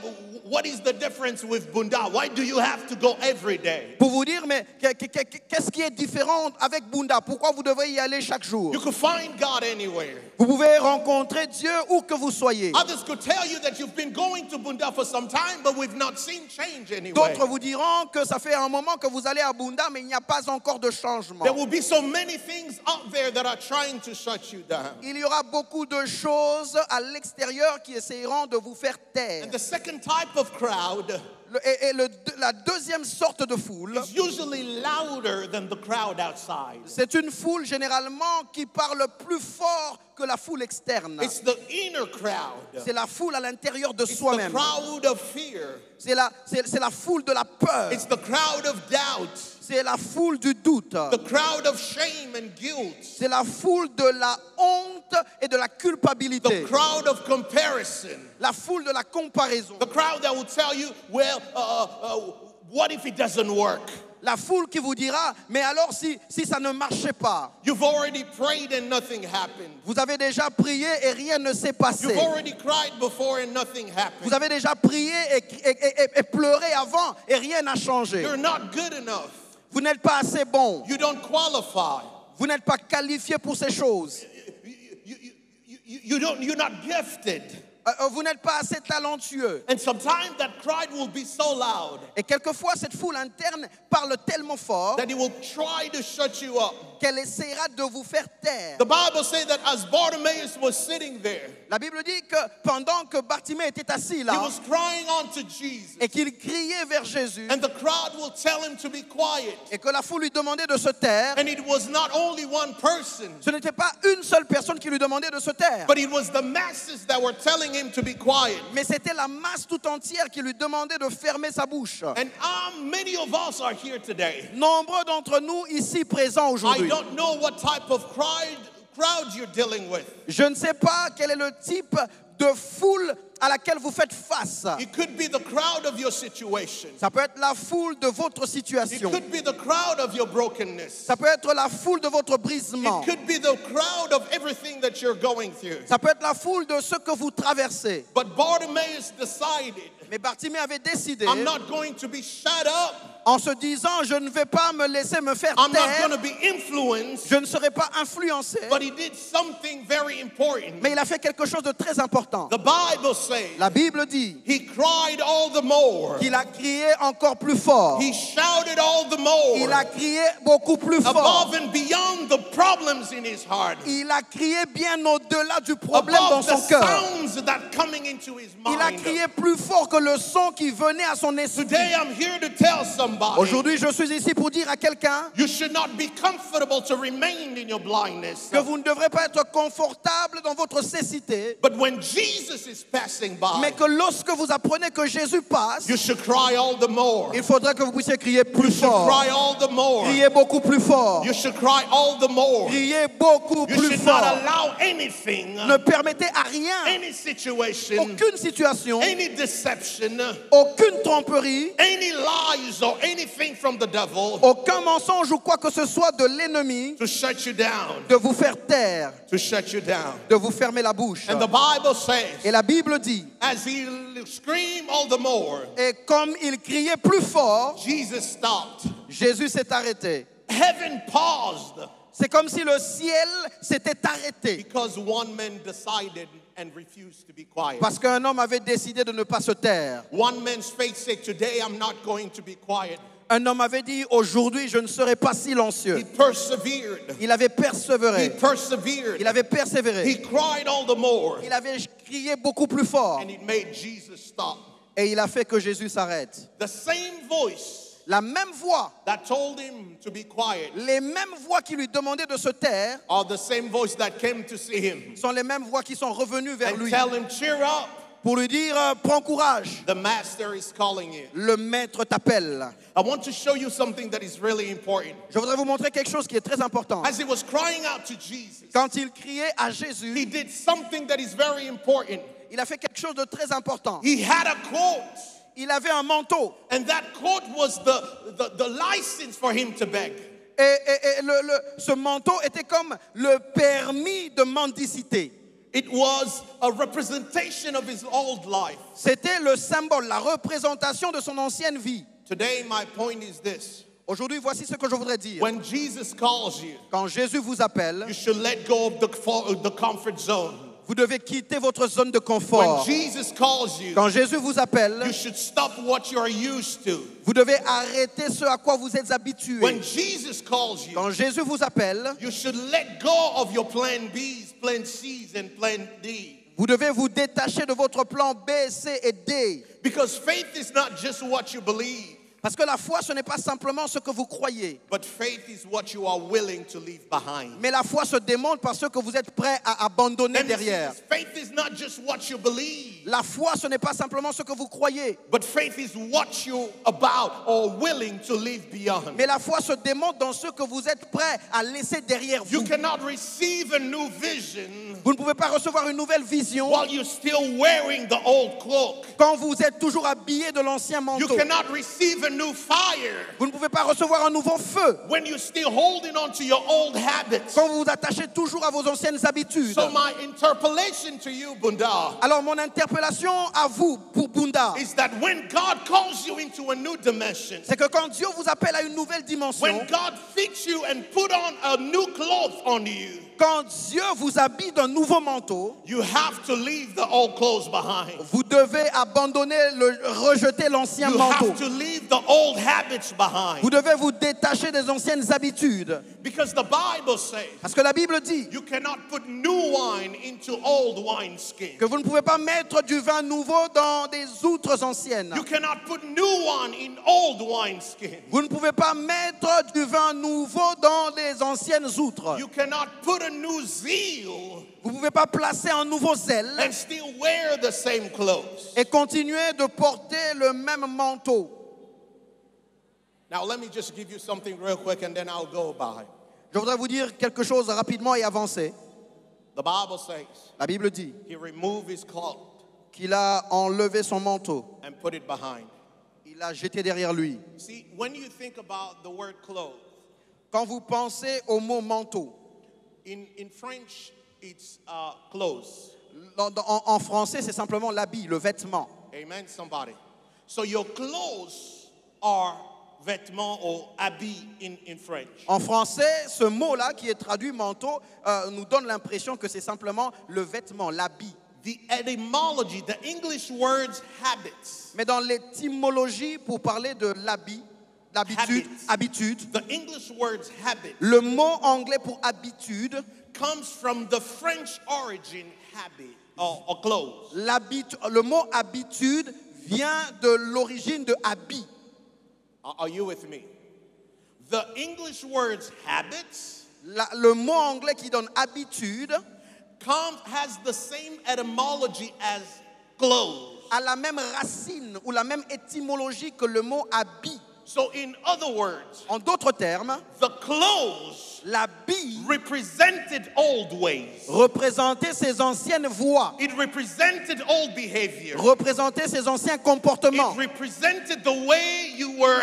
what is the difference with Bunda? Why do you have to go every day? pour vous dire, mais qu'est-ce qui est différent avec Bunda? Pourquoi vous devez y aller chaque jour? You could find God anywhere. Vous pouvez rencontrer Dieu où que vous soyez. Others could tell you that you've been going to Bunda for some time, but we've not seen change anyway. D'autres vous diront que ça fait un moment que vous allez à Bunda, mais il n'y a pas encore de changement. There will be so many things out there that are trying to shut you down. Il y aura beaucoup de choses à l'extérieur qui essaieront de vous faire taire. And the second type of crowd La deuxième sorte de foule, is usually louder than the crowd outside. c'est une foule généralement qui parle plus fort que la foule externe. It's the inner crowd. C'est la foule à l'intérieur de It's the soi-même. crowd of fear. C'est la foule de la peur. It's the crowd of doubt. C'est la foule du doute. The crowd of shame and guilt. C'est la foule de la honte et de la culpabilité. The crowd of comparison. La foule de la comparaison. The crowd that will tell you, well, what if it doesn't work? La foule qui vous dira, mais alors si ça ne marchait pas? You've already prayed and nothing happened. Vous avez déjà prié et rien ne s'est passé. You've already cried before and nothing happened. Vous avez déjà prié et pleuré avant et rien n'a changé. You're not good enough. Vous n'êtes pas assez bon. You don't qualify. Vous n'êtes pas qualifié pour ces choses. You're not gifted. Vous n'êtes pas assez talentueux. And sometimes that cry will be so loud Et quelquefois, cette foule interne parle tellement fort that it will try to shut you up. qu'elle essaiera de vous faire taire. The Bible says that as Bartimaeus was sitting there, La Bible dit que pendant que Bartimée était assis he là was crying unto Jesus. et qu'il criait vers Jésus And the crowd will tell him to be quiet. et que la foule lui demandait de se taire, And it was not only one person, ce n'était pas une seule personne qui lui demandait de se taire, but it was the masses that were telling him to be quiet. mais c'était la masse tout entière qui lui demandait de fermer sa bouche. And many of us are here today. Nombreux d'entre nous ici présents I aujourd'hui. don't know what type of crowd you're dealing with. Je ne sais pas quel est le type de foule à laquelle vous faites face. It could be the crowd of your situation. Ça peut être la foule de votre It situation. could be the crowd of your brokenness. Ça peut être la foule de votre brisement. It could be the crowd of everything that you're going through. Ça peut être la foule de ce que vous traversez. But Bartimaeus decided, Mais Bartimée avait décidé, I'm not going to be shut up. en se disant, je ne vais pas me laisser me faire I'm not taire, going to be influenced. je ne serai pas influencé. But he did something very important. Mais il a fait quelque chose de très important. The Bible says La Bible dit he cried all the more. qu'il a crié encore plus fort. He shouted all the Il more. a crié beaucoup plus fort. Above and beyond the problems in his heart. Il a crié bien au-delà du problème dans Above the son cœur. sounds that coming into his Il a mind. crié plus fort que le son qui venait à son esprit. Today I'm here to tell somebody. Aujourd'hui, je suis ici pour dire à quelqu'un You should not be comfortable to remain in your blindness. que vous ne devrez pas être confortable dans votre cécité, But when Jesus is passing mais by, que lorsque vous apprenez que Jésus passe, you should cry all the more. il faudrait que vous puissiez crier You plus should fort. cry all the more. Criez beaucoup plus fort. You should cry all the more. Criez beaucoup You plus should not fort. allow anything, Ne permettez à rien, any situation, aucune situation, any deception, aucune tromperie, any lies or anything from the devil aucun mensonge ou quoi que ce soit de l'ennemi to shut you down, de vous faire taire, to shut you down. de vous fermer la bouche. And the Bible says, Et la Bible dit, as he screamed all the more, et comme il criait plus fort, Jesus stopped. Jésus s'est arrêté. Heaven paused C'est comme si le ciel s'était arrêté because one man decided and refused to be quiet. parce qu'un homme avait décidé de ne pas se taire. One man's faith said, today I'm not going to be quiet. Un homme avait dit, aujourd'hui je ne serai pas silencieux. He persevered. Il avait He persévéré. persevered. Il avait persévéré. He cried all the more. Il avait crié beaucoup plus fort. And it made Jesus stop. Et il a fait que Jésus s'arrête. The same voice La même voix, that told him to be quiet les mêmes voix qui lui demandaient de se taire are the same voice that came to see him sont les mêmes voix qui sont revenues vers and lui tell him, cheer up, pour lui dire prends courage, the master is calling you. le maître t'appelle. I want to show you something that is really important. Je voudrais vous montrer quelque chose qui est très important. As he was crying out to Jesus, Quand il criait à Jésus, he did something that is very important. il a fait quelque chose de très important. He had a coat, Il avait un manteau and that coat was the license for him to beg. et ce manteau était comme le permis de mendicité. It was a representation of his old life. C'était le symbole, la représentation de son ancienne vie. Today, my point is this. Aujourd'hui, voici ce que je voudrais dire. When Jesus calls you, Quand Jésus vous appelle, you should let go of the comfort zone. vous devez quitter votre zone de When confort. Jesus calls you, Quand Jésus vous appelle, you should stop what you are used to. vous devez arrêter ce à quoi vous êtes habitué. When Jesus calls you, Quand Jésus vous appelle, you should let go of your plan B's, plan C's, and plan D. vous devez vous détacher de votre plan B, C et D. Because faith is not just what you believe, Parce que la foi, ce n'est pas simplement ce que vous croyez. but faith is what you are willing to leave behind. Mais la foi se démontre par ce que vous êtes prêt à abandonner Let me say derrière. this, faith is not just what you believe, La foi, ce n'est pas simplement ce que vous croyez. but faith is what you're about or willing to leave beyond. Mais la foi se démontre dans ce que vous êtes prêt à laisser derrière You vous. cannot receive a new vision Vous ne pouvez pas recevoir une nouvelle vision while you're still wearing the old cloak. quand vous êtes toujours habillé de l'ancien You manteau. cannot receive a new fire Vous ne pouvez pas recevoir un nouveau feu when you're still holding on to your old habits. quand vous vous attachez toujours à vos anciennes habitudes. So my interpellation to you, Bunda, Alors mon interpellation à vous, pour Bunda, is that when God calls you into a new dimension, c'est que quand Dieu vous appelle à une nouvelle dimension, when God fits you and put on a new cloth on you, quand Dieu vous habille d'un nouveau manteau, you have to leave the old clothes behind. vous devez abandonner, rejeter l'ancien You manteau. have to leave the old habits behind. Vous devez vous détacher des anciennes habitudes. Because the Bible says Parce que la Bible dit you cannot put new wine into old wineskin. que vous ne pouvez pas mettre du vin nouveau dans des outres anciennes. You cannot put new wine in old wineskin. Vous ne pouvez pas mettre du vin nouveau dans des anciennes outres. You cannot put a new zeal Vous ne pouvez pas placer un nouveau zèle and still wear the same clothes. et continuer de porter le même manteau. Now let me just give you something real quick and then I'll go by. Je voudrais vous dire quelque chose rapidement et avancer. The Bible says La Bible dit he removed his cloak qu'il a enlevé son manteau. and put it behind. Il l'a jeté derrière lui. See, when you think about the word clothes, Quand vous pensez au mot manteau, in French it's clothes. en français, c'est simplement l'habit, le vêtement. Amen, somebody. So your clothes are vêtements or habits in French. En français, ce mot-là qui est traduit manteau nous donne l'impression que c'est simplement le vêtement, l'habit. The etymology, the English words habits, Mais dans l'étymologie, pour parler de l'habit, l'habitude, Habits. habitude, the English words habit le mot anglais pour habitude, comes from the French origin habit or clothes. le mot habitude vient de l'origine de habit. Are you with me? The English words habits Le mot anglais qui donne habitude has the same etymology as clothes. a la même racine ou la même étymologie que le mot habit. So in other words, En d'autres termes, the clothes l'habit represented old ways. représentait ses anciennes voies, It represented old behavior. représentait ses anciens comportements. It represented the way you were,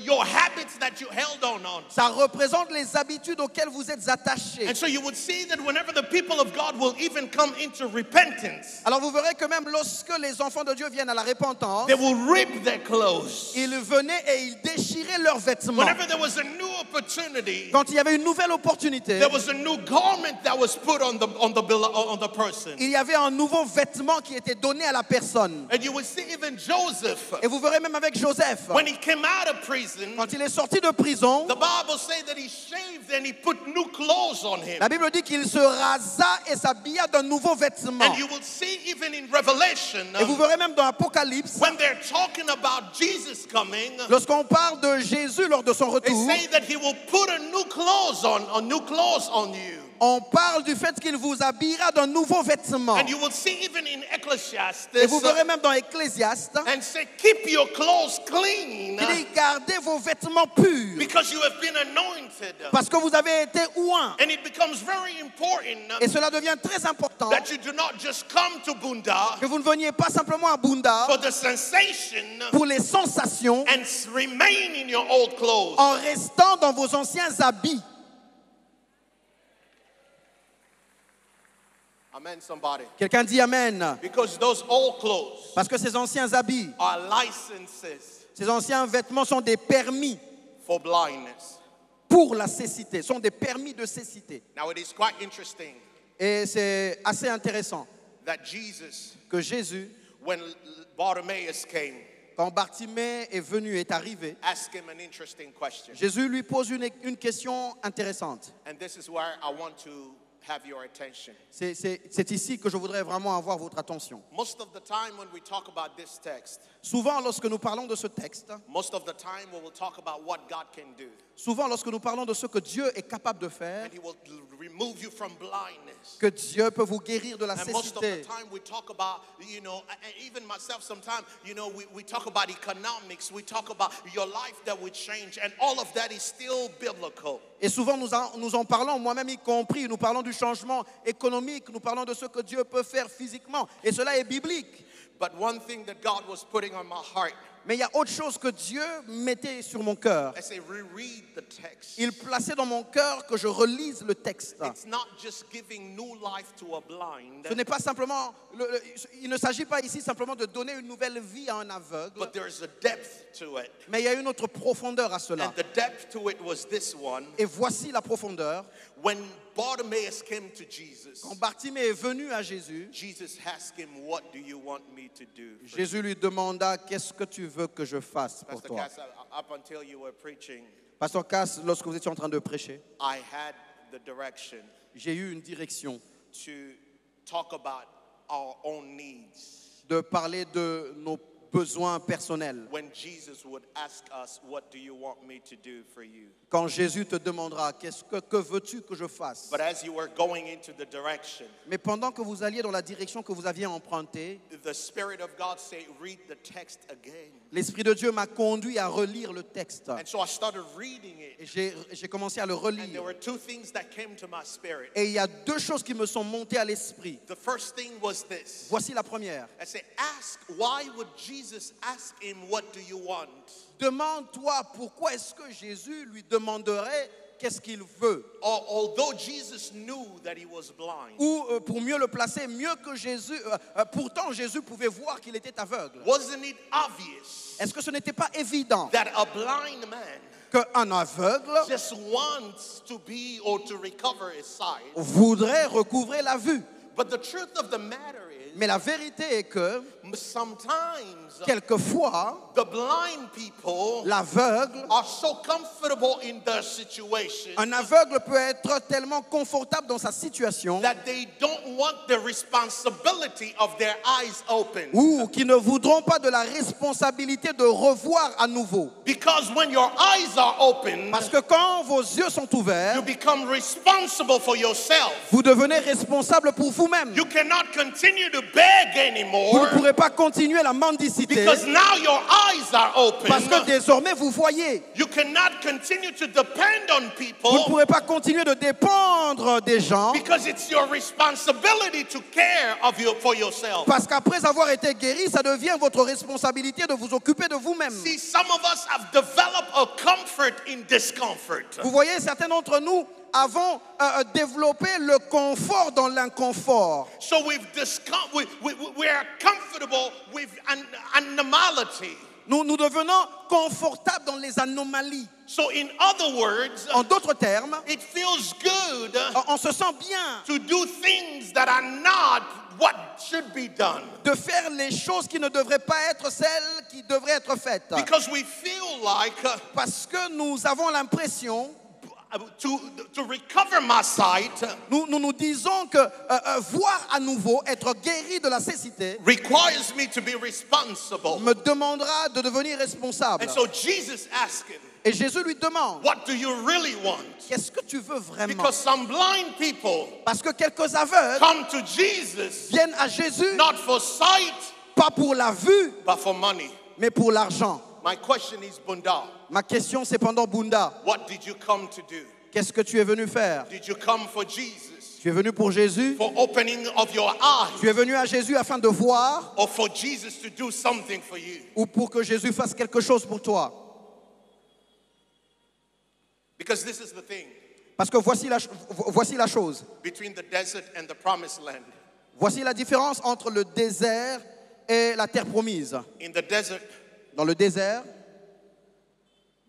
your habits that you held on. Ça représente les habitudes auxquelles vous êtes attachés. And so you would see that whenever the people of God will even come into repentance, Alors vous verrez que même lorsque les enfants de Dieu viennent à la repentance, they will rip their clothes. ils venaient et ils déchiraient leurs vêtements. Whenever there was a new opportunity, Quand il y avait une nouvelle opportunité, there was a new garment that was put on the person. il y avait un nouveau vêtement qui était donné à la personne. And you would see even Joseph, Et vous verrez même avec Joseph, when he came out of prison, prison, quand il est sorti de prison, the Bible says that he shaved and he put new clothes on him. la Bible dit qu'il se rasa et s'habilla d'un nouveau vêtement. And you will see even in Revelation, Et vous verrez même dans l'Apocalypse, when they're talking about Jesus coming, lorsqu'on parle de Jésus lors de son they retour, say that he will put a new clothes on you. on parle du fait qu'il vous habillera d'un nouveau vêtement. And you will see even in Ecclesiastes, Et vous verrez même dans Ecclésiaste, and say, keep your clothes clean, il dit gardez vos vêtements purs, because you have been anointed. parce que vous avez été oints. And it becomes very important Et cela devient très important that you do not just come to Bunda que vous ne veniez pas simplement à Bunda for the sensation pour les sensations and remain in your old clothes. en restant dans vos anciens habits. Amen, somebody. Quelqu'un dit Amen. Because those old clothes Parce que ces anciens habits, are licenses ces anciens vêtements sont des permis for blindness. pour la cécité, sont des permis de cécité. Now it is quite interesting Et c'est assez intéressant that Jesus, que Jésus, when Bartimaeus came, quand Bartimée est venu, est arrivé, asked him an interesting question. Jésus lui pose une question intéressante. And this is where I want to have your attention. C'est ici que je voudrais vraiment avoir votre attention. Most of the time when we talk about this text, Souvent, lorsque nous parlons de ce texte, most of the time we will talk about what God can do. souvent lorsque nous parlons de ce que Dieu est capable de faire, And he will remove you from blindness. que Dieu peut vous guérir de la And most of the cécité. time we talk about, and even myself sometimes, we talk about economics, we talk about your life that would change, and all of that is still biblical. Et souvent, nous en parlons, moi-même y compris, nous parlons du changement économique, nous parlons de ce que Dieu peut faire physiquement, et cela est biblique. But one thing that God was putting on my heart, Mais il y a autre chose que Dieu mettait sur mon cœur. I say reread the text. Il plaçait dans mon cœur que je relise le texte. It's not just giving new life to a blind, Ce n'est pas simplement, il ne s'agit pas ici simplement de donner une nouvelle vie à un aveugle, but there's a depth to it. mais il y a une autre profondeur à cela. And the depth to it was this one. Et voici la profondeur. When Bartimaeus came to Jesus, Quand Bartimée est venu à Jésus, Jesus asked him, what do you want me to do for you? Jésus lui demanda, qu'est-ce que tu veux que je fasse pour Pastor toi? Cass, up until you were preaching, Pasteur Cass, lorsque vous étiez en train de prêcher, I had the direction j'ai eu une direction to talk about our own needs. de parler de nos besoins personnels. When Jesus would ask us, what do you want me to do for you? Quand Jésus te demandera, que veux-tu que je fasse? But as you were going into the direction, Mais pendant que vous alliez dans la direction que vous aviez empruntée, the Spirit of God said, read the text again. l'Esprit de Dieu m'a conduit à relire le texte. And so I started reading Et it. j'ai commencé à le And there relire. were two things that came to my spirit. Et il y a deux choses qui me sont montées à l'esprit. The first thing was this. Voici la première. I said, why would Jesus ask him, what do you want? Demande-toi pourquoi est-ce que Jésus lui demanderait qu'est-ce qu'il veut. Although Jesus knew that he was blind, Ou pour mieux le placer, mieux que Jésus, pourtant Jésus pouvait voir qu'il était aveugle. wasn't it obvious Est-ce que ce n'était pas évident that a blind man qu'un aveugle just wants to be or to recover his sight? voudrait recouvrer la vue? But the truth of the matter is, Mais la vérité est que sometimes quelquefois, the blind people l'aveugle, are so comfortable in their situation un aveugle peut être tellement confortable dans sa situation that they don't want the responsibility of their eyes open. ou qui ne voudront pas de la responsabilité de revoir à nouveau. Because when your eyes are open, Parce que quand vos yeux sont you ouverts, become responsible for yourself. vous devenez responsable pour vous-même. You cannot continue to beg Vous anymore ne pourrez pas continuer la mendicité because now your eyes are open. parce que désormais vous voyez. You cannot continue to depend on Vous ne people pourrez pas continuer de dépendre des gens because it's your responsibility to care for yourself. parce qu'après avoir été guéri, ça devient votre responsabilité de vous occuper de vous-même. See, some of us have developed a comfort in discomfort. Vous voyez, certains d'entre nous avons développé le confort dans l'inconfort. So we are comfortable with anomaly. Nous devenons confortables dans les anomalies. So in other words, En d'autres termes, it feels good on se sent bien to do things that are not what should be done. de faire les choses qui ne devraient pas être celles qui devraient être faites. Because we feel like Parce que nous avons l'impression, to recover my sight nous disons que voir à nouveau, être guéri de la cécité, requires me to be responsible. me demandera de devenir responsable. And so Jesus asked him, Et Jésus lui demande, what do you really want? qu'est-ce que tu veux vraiment? Because some blind people Parce que quelques aveugles come to Jesus viennent à Jésus, not for sight, pas pour la vue, but for money. mais pour l'argent. My question is, Bunda, Ma question cependant, Bunda, what did you come to do? qu'est-ce que tu es venu faire? Did you come for Jesus? Tu es venu pour Jésus? For opening of your eyes? Tu es venu à Jésus afin de voir, Or for Jesus to do something for you? ou pour que Jésus fasse quelque chose pour toi? Because this is the thing Parce que voici la chose. between the desert and the promised land. Voici la différence entre le désert et la terre promise. In the desert, Dans le désert,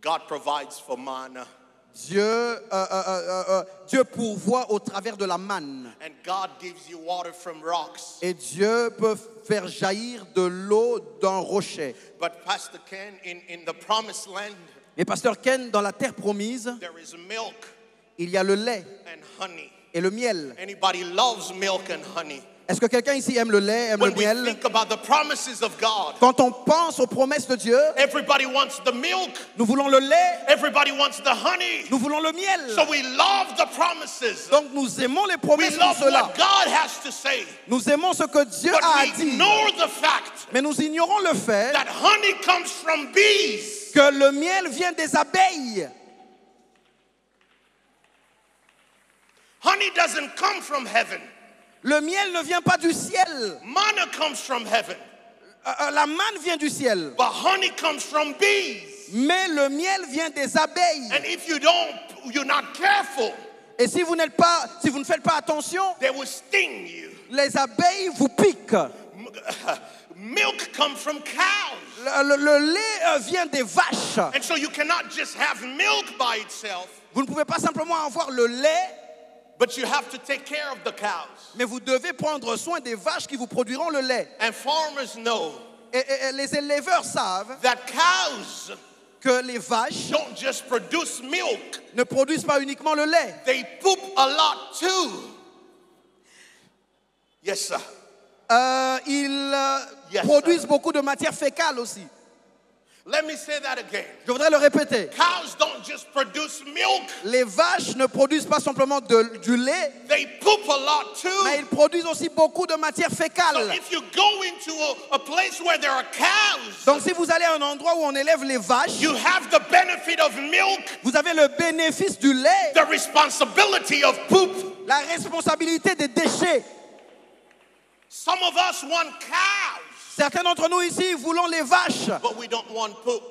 God provides for manna. Dieu pourvoit au travers de la manne. And God gives you water from rocks. Et Dieu peut faire jaillir de l'eau d'un rocher. But Pastor Ken, in the promised land, Et Pasteur Ken, dans la terre promise, there is milk il y a le lait and honey. et le miel. Anybody loves milk and honey? Est-ce que quelqu'un ici aime le lait, aime le When we miel? think about the promises of God, Quand on pense aux promesses de Dieu, everybody wants the milk, nous voulons le lait, everybody wants the honey. nous voulons le miel. So we love the promises. Donc nous aimons les We promesses pour love cela. what God has to say. Nous aimons ce que Dieu But a we dit. ignore the fact Mais nous ignorons le fait that honey comes from bees. que le miel vient des abeilles. Honey doesn't come from heaven. Le miel ne vient pas du ciel. Manna comes from heaven. La manne vient du ciel. But honey comes from bees. Mais le miel vient des abeilles. And if you're not careful, Et si vous ne faites pas attention, they will sting you. les abeilles vous piquent. Milk comes from cows. Le lait vient des vaches. And so you cannot just have milk by itself, Vous ne pouvez pas simplement avoir le lait, but you have to take care of the cows. mais vous devez prendre soin des vaches qui vous produiront le lait. And farmers know Et les éleveurs savent that cows que les vaches don't just produce milk, ne produisent pas uniquement le lait. they poop a lot too. Yes, sir. Ils Yes, produisent sir. beaucoup de matière fécale aussi. Let me say that again. Je voudrais le répéter. Cows don't just produce milk, Les vaches ne produisent pas simplement du lait, they poop a lot too. mais ils produisent aussi beaucoup de matière So fécale. if you go into a place where there are cows, Donc si vous allez à un endroit où on élève les vaches, you have the benefit of milk, vous avez le bénéfice du lait, the responsibility of poop. la responsabilité des déchets. Some of us want cows, Certains d'entre nous ici voulons les vaches but we don't want poop.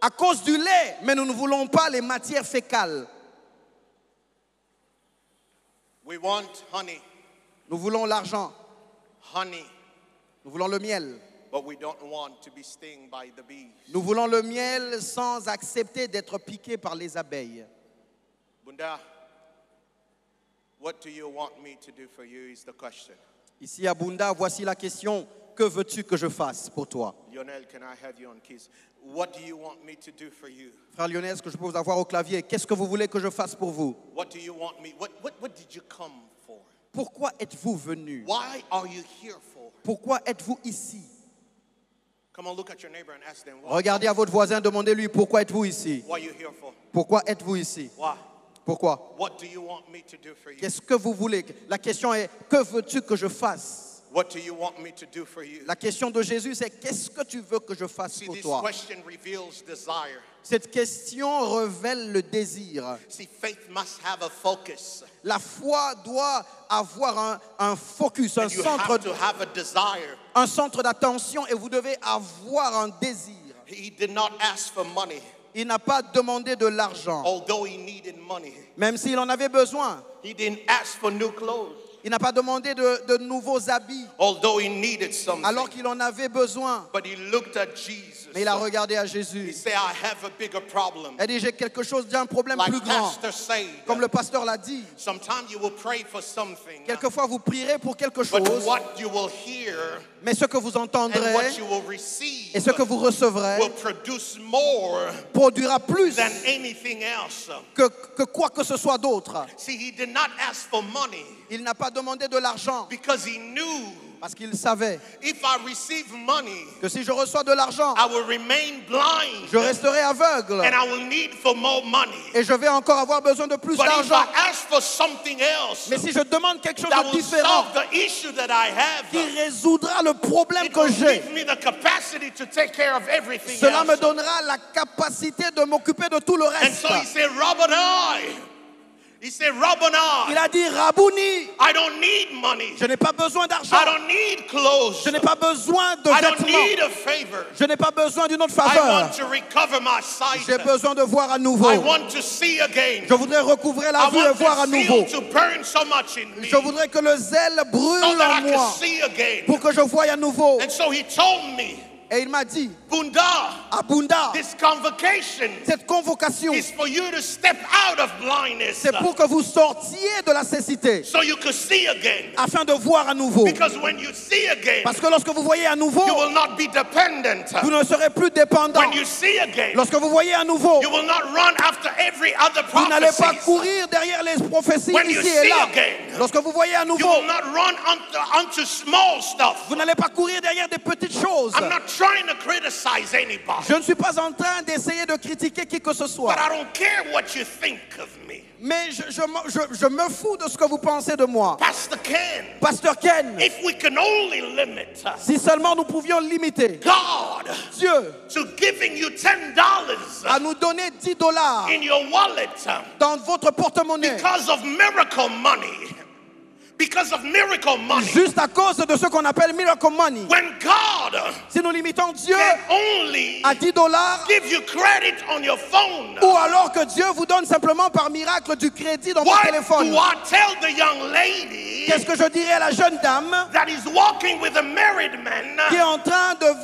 à cause du lait, mais nous ne voulons pas les matières fécales. We want honey, Nous voulons l'argent, honey, nous voulons le miel. but we don't want to be stung by the bees. Nous voulons le miel sans accepter d'être piqués par les abeilles. Bunda, what do you want me to do for you is the question. Ici à Bunda, voici la question. Que veux-tu que je fasse pour toi? Lionel, can I have you on keys? What do you want me to do for you? Frère Lionel, est-ce que je peux vous avoir au clavier? Qu'est-ce que vous voulez que je fasse pour vous? What do you want me? What did you come for? Pourquoi êtes-vous venu? Why are you here for? Pourquoi êtes-vous ici? Come on, look at your neighbor and ask them. Regardez à votre voisin, demandez-lui pourquoi êtes-vous ici? What are you here for? Pourquoi êtes-vous ici? Why? Pourquoi? What do you want me to do for you? Qu'est-ce que vous voulez? La question est, que veux-tu que je fasse? What do you want me to do for you? La question de Jésus, c'est qu'est-ce que tu veux que je fasse See, pour this toi? question reveals desire. Cette question révèle le désir. See, faith must have a focus. La foi doit avoir un focus, And you have to have a desire. un centre d'attention, et vous devez avoir un désir. He did not ask for money, Il n'a pas demandé de l'argent, although he needed money. même s'il en avait besoin. He didn't ask for new clothes, Il n'a pas demandé de nouveaux habits, although he needed something. alors qu'il en avait besoin. But he looked at Jesus. Mais il a regardé à He Jésus. said, I have a bigger problem. Il a dit, j'ai quelque chose, j'ai un problème Like plus grand. Pastor said, Comme le pasteur l'a dit, sometimes you will pray for something, quelquefois vous prierez pour quelque but chose, what you will hear mais ce que vous and entendrez what you will receive et ce que vous recevrez will produce more produira plus than anything else. que quoi que ce soit d'autre. See, he did not ask for money Il n'a pas demandé de l'argent because he knew parce qu'il savait if I receive money, que si je reçois de l'argent, I will remain blind je resterai aveugle and I will need for more money. et je vais encore avoir besoin de plus But if d'argent. I ask for something else Mais si je demande quelque chose that de will différent solve the issue that I qui have, résoudra le problème it que will j'ai, give me the capacity to take care of everything cela me else. donnera la capacité de m'occuper de tout le And reste. so he said, Rabboni. He said, Rabboni, Il a dit, Rabouni, I don't need money. je n'ai pas besoin d'argent, I don't need clothes. je n'ai pas besoin de I don't vêtements, need a favor. je n'ai pas besoin d'une autre I faveur. want to recover my sight. J'ai besoin de voir à nouveau. I want to see again. Je voudrais recouvrer la I vue et want voir à the nouveau. zeal to burn so much in me Je voudrais que le zèle so brûle that en I can moi see again. pour que je voie à nouveau. And so he told me, Et il m'a dit, Bunda, Abunda, this convocation cette convocation, is for you to step out of blindness c'est pour que vous sortiez de la cécité so you could see again. afin de voir à nouveau. Because when you see again, Parce que lorsque vous voyez à nouveau, you will not be dependent. vous ne serez plus dépendant. When you see again, Lorsque vous voyez à nouveau, you will not run after every other vous n'allez pas prophecy. courir derrière les prophéties When you ici et see là. again, Lorsque vous voyez à You nouveau, will not run onto small stuff. vous n'allez pas courir derrière des petites choses. I'm not trying to criticize anybody, Je ne suis pas en train d'essayer de critiquer qui que ce but soit. I don't care what you think of me. Mais je me fous de ce que vous pensez de moi. Pastor Ken, Pasteur Ken, if we can only limit si seulement nous pouvions limiter God Dieu to giving you $10 à nous donner $10 in your wallet dans votre porte-monnaie, because of miracle money. Because of miracle money. juste à cause de ce qu'on appelle miracle money. When God Si nous limitons Dieu can only à $10, give you credit on your phone, ou alors que Dieu vous donne simplement par miracle du crédit dans votre what téléphone, do I tell the young lady qu'est-ce que je dirais à la jeune dame that is walking with a married man qui est en train de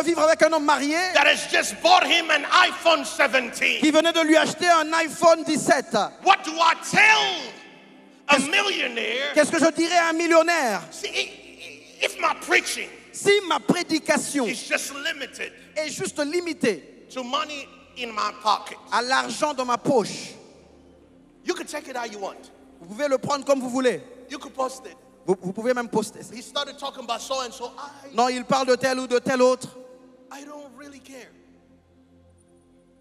vivre avec un homme marié that has just bought him an iPhone 17? qui venait de lui acheter un iPhone 17? What do I tell a millionaire? Qu'est-ce que je dirais à un millionnaire? See, if my preaching Si ma prédication is just limited est juste limitée to money in my pocket, à l'argent dans ma poche, you can take it how you want. vous pouvez le prendre comme vous voulez. You can post it. Vous pouvez même poster. He started talking about so and so. Non, il parle de tel ou de tel autre. I don't really care.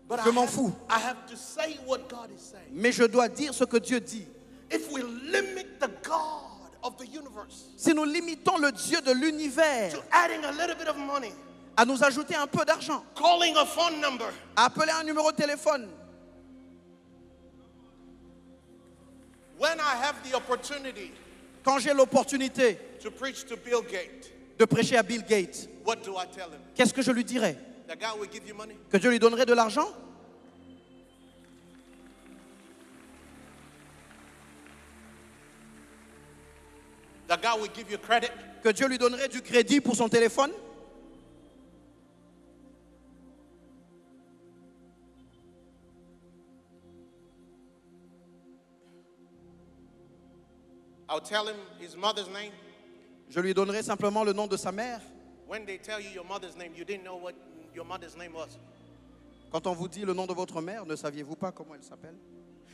But Je m'en fous. I have to say what God is saying. Mais je dois dire ce que Dieu dit. If we limit the God of the universe Si nous limitons le Dieu de l'univers to adding a little bit of money, à nous ajouter un peu d'argent, calling a phone number, à appeler un numéro de téléphone, when I have the opportunity quand j'ai l'opportunité to preach to Bill Gates, de prêcher à Bill Gates, what do I tell him? qu'est-ce que je lui dirais? That God will give you money? Que Dieu lui donnerait de l'argent? That God will give you credit? Que Dieu lui donnerait du crédit pour son téléphone? I'll tell him his mother's name. Je lui donnerai simplement le nom de sa mère. When they tell you your mother's name, you didn't know what your mother's name was. Quand on vous dit le nom de votre mère, ne saviez-vous pas comment elle s'appelle?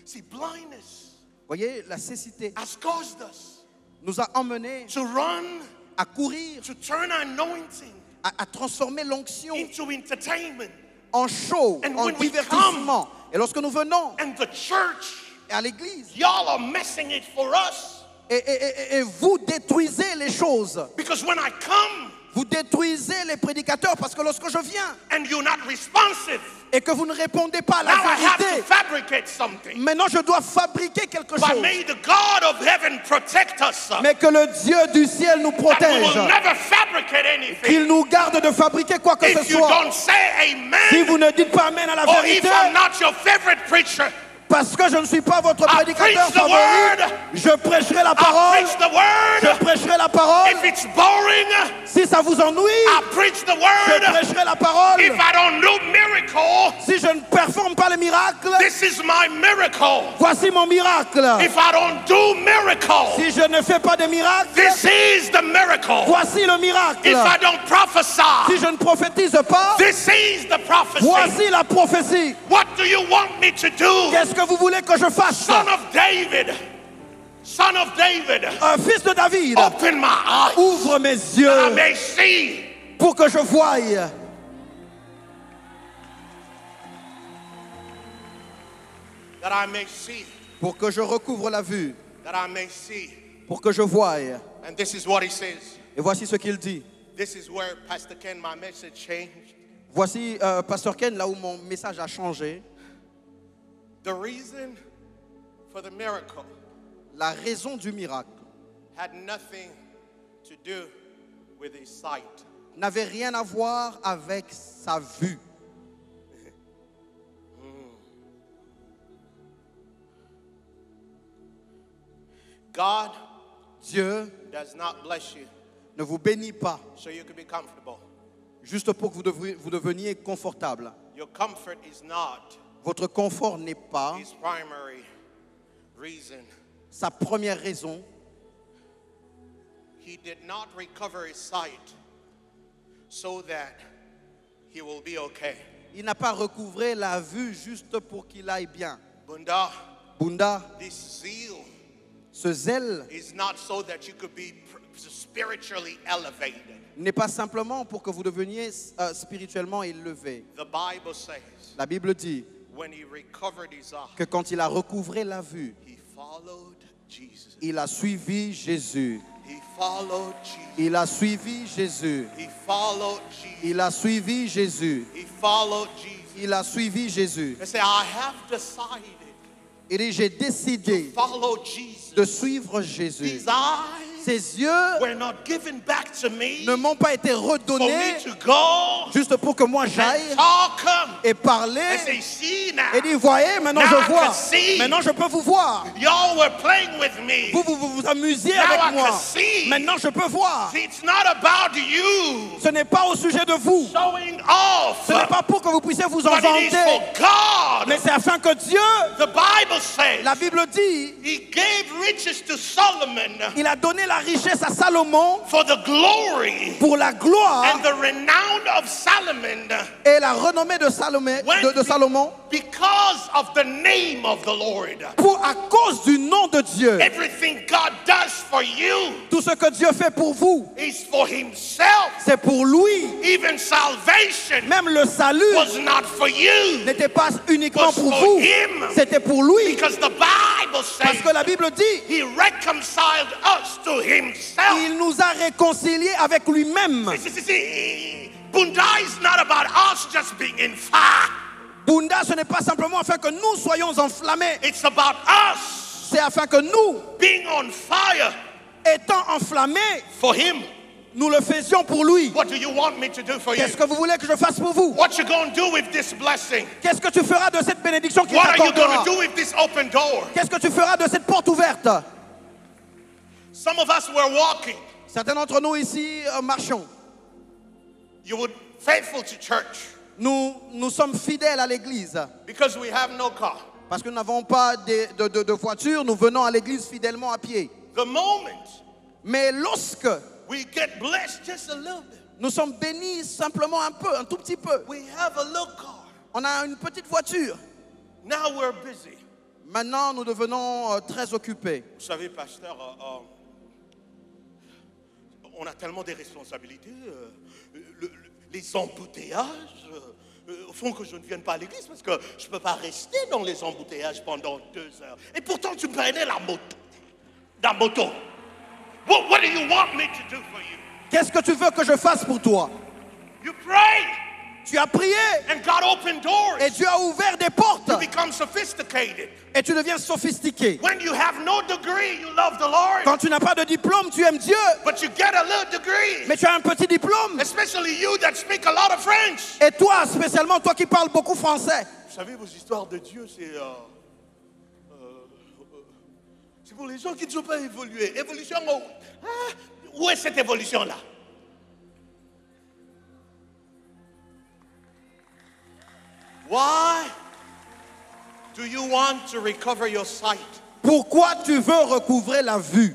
See, blindness Voyez, la cécité has caused us nous a emmenés to run, à courir, to turn anointing à transformer l'onction into entertainment. en show, And en when we divertissement. Et lorsque nous venons And the church, à l'église, y'all are messing it for us. et vous détruisez les choses. Because when I come Vous détruisez les prédicateurs parce que lorsque je viens and you're not responsive, et que vous ne répondez pas à la now I have to vérité, fabricate something. maintenant je dois fabriquer quelque But chose. may the God of heaven protect us. Mais que le Dieu du ciel nous That we protège, will never fabricate anything. qu'il nous garde de fabriquer quoi que ce If you soit. don't say Si amen, vous ne dites pas amen à la or if vérité, I'm not your favorite preacher, Parce que je ne suis pas votre I'll prédicateur preach the favori, word. je prêcherai la I'll parole. preach the word. Je prêcherai la parole. If it's boring, Si ça vous ennuie, I'll preach the je word. prêcherai la parole. If I don't do miracle, Si je ne performe pas les miracles, this is my miracle. voici mon miracle. If I don't do miracle, Si je ne fais pas de miracles, this is the miracle. voici le miracle. If I don't prophesy, Si je ne prophétise pas, this is the prophecy. voici la prophétie. What do you want me to do? Qu'est-ce que vous voulez que je fasse? Son of David, son of David, Fils de David, open my eyes ouvre mes that I yeux may see. pour que je voie. That I may see. Pour que je recouvre la vue. That I may see. Pour que je voie. And this is what he says. Et voici ce qu'il dit. This is where Pastor Ken, my message changed. Voici, Pasteur Ken, là où mon message a changé. The reason for the miracle La raison du miracle had nothing to do with his sight. n'avait rien à voir avec sa vue. God Dieu does not bless you ne vous bénit pas so you can be comfortable. juste pour que vous deveniez confortable. Your comfort is not Votre confort n'est pas his primary reason. sa première raison. He did not recover his sight so that he will be okay. Il n'a pas recouvré la vue juste pour qu'il aille bien. Bunda, Bunda, this zeal ce zèle is not so that you could be spiritually elevated. n'est pas simplement pour que vous deveniez spirituellement élevé. The Bible says La Bible dit when he recovered his eye, que quand il a recouvré la vue, he followed Jesus. il a suivi Jésus. He followed Jesus. Il a suivi Jésus. He followed Jesus. Il a suivi Jésus. He followed Jesus. Il a suivi Jésus. They say, I have decided Il dit, j'ai décidé to follow Jesus. de suivre Jésus. These eyes Ses yeux were not given back to me ne m'ont pas été for me redonnés to go juste pour que moi j'aille and talk. et parler They say, see now. et dire, voyez, maintenant Now je I vois. can see. Maintenant je peux vous voir. Y'all were playing with me. Vous amusiez Now I avec can moi. see. Maintenant je peux voir. See, it's not about you Ce n'est pas au sujet de vous. showing off, Ce n'est pas pour que vous puissiez vous en but it is for vanter. God. Mais c'est afin que Dieu, The Bible says la Bible dit, he gave riches to Solomon il a donné la richesse à Salomon for the glory pour la gloire and the renown of Solomon et la renommée de Salomon because of the name of the Lord. à cause du nom de Dieu. Everything God does for you Tout ce que Dieu fait pour vous, is for himself. c'est pour lui. Even salvation Même le salut was not for you, n'était pas uniquement was pour for vous, him. c'était pour lui. Because the Bible Parce says que la Bible dit, he reconciled us to himself. il nous a réconciliés avec lui-même. See, Bunda is not about us just being in fire. Bunda, ce n'est pas simplement afin que nous soyons enflammés, It's about us c'est afin que nous, being on fire étant enflammés, for him. nous le faisions pour lui. What do you want me to do for you? Qu'est-ce que vous voulez que je fasse pour vous? What you going to do with this blessing? Qu'est-ce que tu feras de cette bénédiction qui What are you t'accordera? going to do with this open door? Qu'est-ce que tu feras de cette porte ouverte? Some of us were walking. Certains d'entre nous ici marchons. You were faithful to church Nous sommes fidèles à l'église. because we have no car. Parce que nous n'avons pas de voiture, nous venons à l'église fidèlement à pied. The moment Mais lorsque we get blessed just a little bit, nous sommes bénis simplement un peu, un tout petit peu, we have a little car. on a une petite voiture. Now we're busy. Maintenant, nous devenons très occupés. Vous savez, pasteur, on a tellement de responsabilités. Les embouteillages font que je ne vienne pas à l'église parce que je ne peux pas rester dans les embouteillages pendant 2 heures. Et pourtant, tu me prenais la moto. What do you want me to do for you? Qu'est-ce que tu veux que je fasse pour toi? You pray Tu as prié and God opened doors. et Dieu a ouvert des portes You become sophisticated. et tu deviens sophistiqué. When you have no degree, you love the Lord. Quand tu n'as pas de diplôme, tu aimes Dieu, But you get a little degree. mais tu as un petit diplôme. Especially you that speak a lot of French. Et toi, spécialement toi qui parles beaucoup français, Vous savez, vos histoires de Dieu, c'est C'est pour les gens qui ne sont pas évolués. Évolution, où est cette évolution-là? Why do you want to recover your sight? Pourquoi tu veux recouvrer la vue?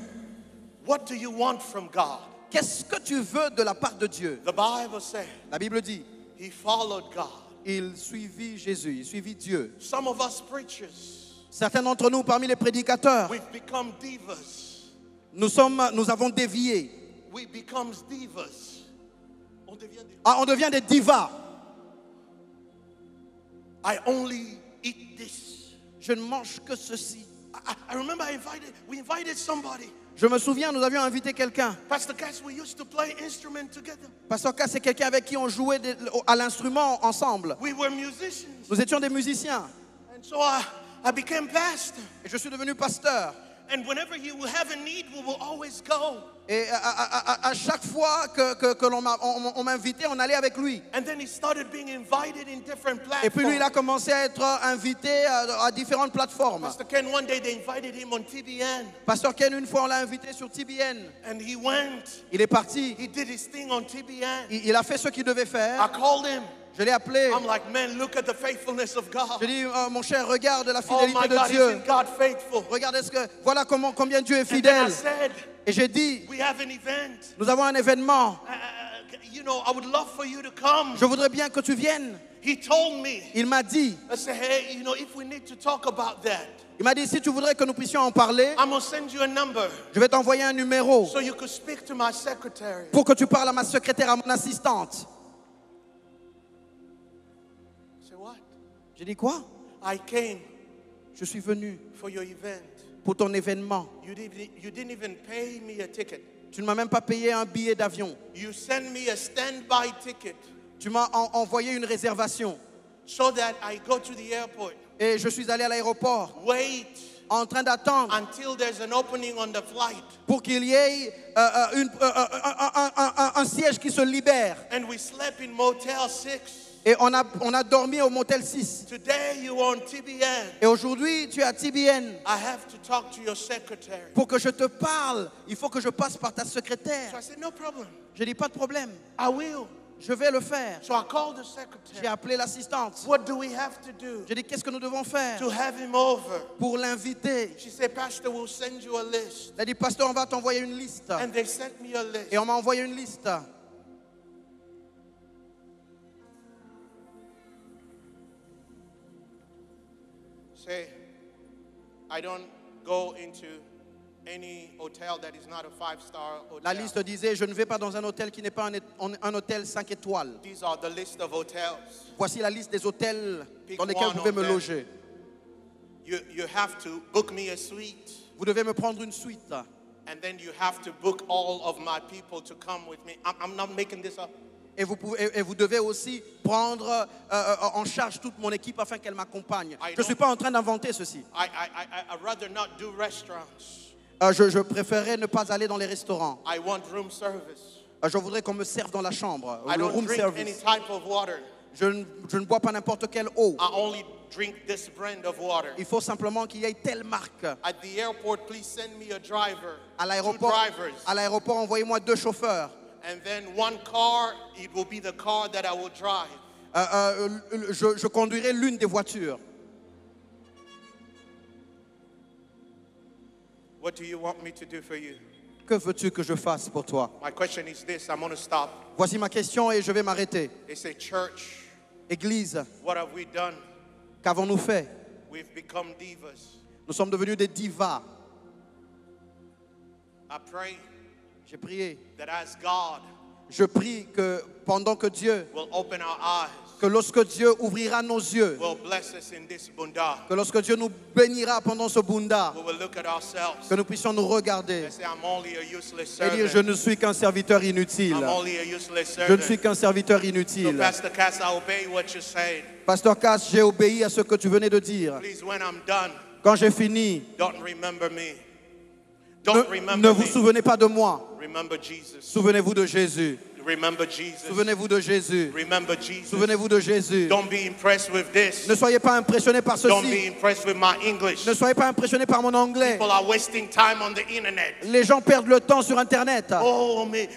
What do you want from God? Qu'est-ce que tu veux de la part de Dieu? The Bible says La Bible dit, he followed God. il suivit Jésus, il suivit Dieu. Some of us preachers, Certains d'entre nous, parmi les prédicateurs, we've become divas. nous avons dévié. We become divas. On devient des... On devient des divas. I only eat this. Je ne mange que ceci. I remember we invited somebody. Je me souviens, nous avions invité quelqu'un. Pastor Cass, we used to play instrument together. Pasteur K, c'est quelqu'un avec qui on jouait à l'instrument ensemble. We were musicians. Nous étions des musiciens. And so I became pastor. Et je suis devenu pasteur. And whenever he will have a need, we will always go. Et à chaque fois que on m'invitait, on allait avec lui. And then he started being invited in different platforms. Et puis lui, il a commencé à être invité à différentes plateformes. Pastor Ken, one day they invited him on TBN. Pasteur Ken, une fois, on l'a invité sur TBN. And he went. Il est parti. He did his thing on TBN. Il a fait ce qu'il devait I faire. called him. Je l'ai appelé. I'm like, man, look at the faithfulness of God. Je dis, oh, mon cher, regarde la Oh fidélité my de God, Dieu. isn't God faithful? Regardez voilà combien Dieu est And then I fidèle. said, Et j'ai dit, we have an event. nous avons un événement. You know, I would love for you to come. Je voudrais bien que tu viennes. He told me. Il m'a dit, I said, hey, you know, if we need to talk about that, il m'a dit, si tu voudrais que nous puissions en parler, I'm going to send you a number je vais t'envoyer un numéro so you could speak to my secretary. pour que tu parles à ma secrétaire, à mon assistante. I said, what? J'ai dit quoi? I came Je suis venu for your event. pour ton événement. You didn't even pay me a ticket. Tu ne m'as même pas payé un billet d'avion. You sent me a standby ticket Tu m'as envoyé une réservation. so that I go to the airport. Et je suis allé à l'aéroport Wait en train d'attendre until there's an opening on the flight. pour qu'il y ait un siège qui se libère. And we slept in Motel 6. Et on a dormi au motel 6. Today you are on TBN. Et aujourd'hui, tu es à TBN. I have to talk to your secretary. Pour que je te parle, il faut que je passe par ta So secrétaire. I said, no problem. Je dis, pas de problème. I will. Je vais le faire. So I called the J'ai secretary. appelé l'assistante. What do we have to do J'ai dit, qu'est-ce que nous devons faire to have him over? pour l'inviter? She said, Pastor, we'll send you a list. Elle a dit, pasteur, on va t'envoyer une liste. And they sent me a list. Et on m'a envoyé une liste. Say, I don't go into any hotel that is not a 5-star hotel. La liste disait, je ne vais pas dans un hôtel qui n'est pas un hôtel 5 étoiles. These are the list of hotels. Voici la liste des hôtels Pick dans lesquels one vous pouvez of me them. loger. You have to book me a suite. Vous devez me prendre une suite. And then you have to book all of my people to come with me. I'm not making this up. Et vous devez aussi prendre en charge toute mon équipe afin qu'elle m'accompagne. Je ne suis pas en train d'inventer ceci. I'd rather not do restaurants. Je préférerais ne pas aller dans les restaurants. I want room service. Je voudrais qu'on me serve dans la chambre, I le don't room drink any service. type of water. Je ne bois pas n'importe quelle eau. I only drink this brand of water. Il faut simplement qu'il y ait telle marque. At the airport, please send me a driver. À 2 l'aéroport, drivers. Envoyez-moi 2 chauffeurs. And then one car, it will be the car that I will drive. Je conduirai l'une des voitures. What do you want me to do for you? Que veux-tu que je fasse pour toi? My question is this. I'm going to stop. Voici ma question et je vais m'arrêter. They say, church, Église, what have we done? qu'avons-nous fait? We've become divas. Nous sommes devenus des divas. I pray J'ai prié. that as God Je prie que pendant que Dieu, will open our eyes, que lorsque Dieu ouvrira nos yeux, will bless us in this bunda, que lorsque Dieu nous bénira pendant ce bunda, we will look at ourselves que nous puissions nous regarder and say, I'm only a useless et dire, je servant. ne suis qu'un serviteur inutile. I'm only a useless Je ne suis servant. qu'un serviteur So inutile. Pastor Cass, I obey what you said. Pasteur Cass, j'ai obéi à ce que tu venais de dire. Please, when I'm done, Quand j'ai fini, don't remember me. Don't ne remember vous me. souvenez pas de moi. Remember Jesus. Souvenez-vous de Jésus. Remember Jesus. Souvenez-vous de Jésus. Remember Jesus. Souvenez-vous de Jésus. Don't be impressed with this. Ne soyez pas impressionnés par Don't be ceci. impressed with my English. Ne soyez pas impressionnés par mon anglais. People are wasting time on the internet. Les gens perdent le temps sur Internet. Oh, mais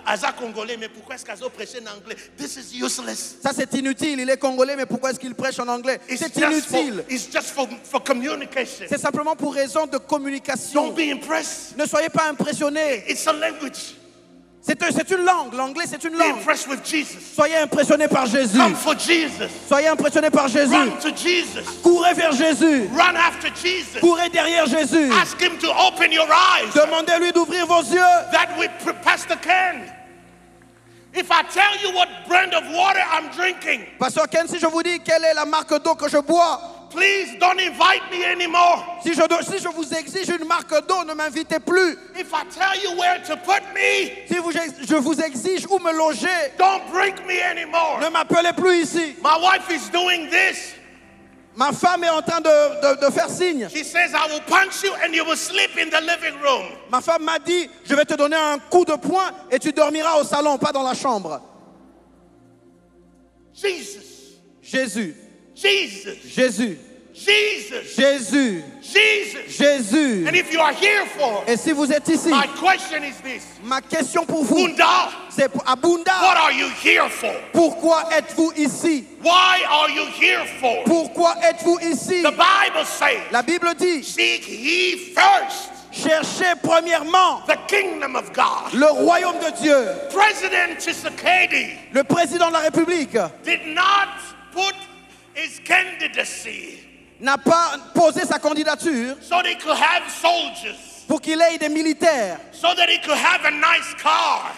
Aza Congolais, mais pourquoi est-ce qu'Azo prêche en anglais? This is useless. Ça, c'est inutile. Il est congolais, mais pourquoi est-ce qu'il prêche en anglais? C'est inutile. It's just for communication. C'est simplement pour raison de communication. Don't be impressed. Ne soyez pas impressionnés. It's a language. C'est une langue. L'anglais, c'est une Be langue. impressed with Jesus. Soyez impressionnés par Jésus. Come for Jesus. Soyez impressionnés par Jésus. Run to Jesus. Courez vers Jésus. Run after Jesus. Courez derrière Jésus. Ask him to open your eyes. Demandez-lui d'ouvrir vos yeux. That with Pastor Ken. If I tell you what brand of water I'm drinking, Pasteur Ken, si je vous dis quelle est la marque d'eau que je bois, please don't invite me anymore. si je vous exige une marque d'eau, ne m'invitez plus. If I tell you where to put me, Si je vous exige où me loger, don't bring me anymore. ne m'appelez plus ici. My wife is doing this. Ma femme est en train de faire signe. She says, I will punch you and you will sleep in the living room. Ma femme m'a dit, je vais te donner un coup de poing et tu dormiras au salon, pas dans la chambre. Jesus. Jésus, Jesus. Jésus, Jesus. Jésus, Jesus. Jésus. And if you are here for, Et si vous êtes ici, my question is this. ma question pour vous, Bunda, c'est à Bunda, what are you here for? pourquoi êtes-vous ici? Why are you here for? Pourquoi êtes-vous ici? The Bible says, La Bible dit, seek ye first cherchez premièrement the kingdom of God. le royaume de Dieu. President Tshisekedi Le président de la République did not put his candidacy n'a pas posé sa candidature so they could have soldiers, pour qu'il ait des militaires, so that he could have a nice car.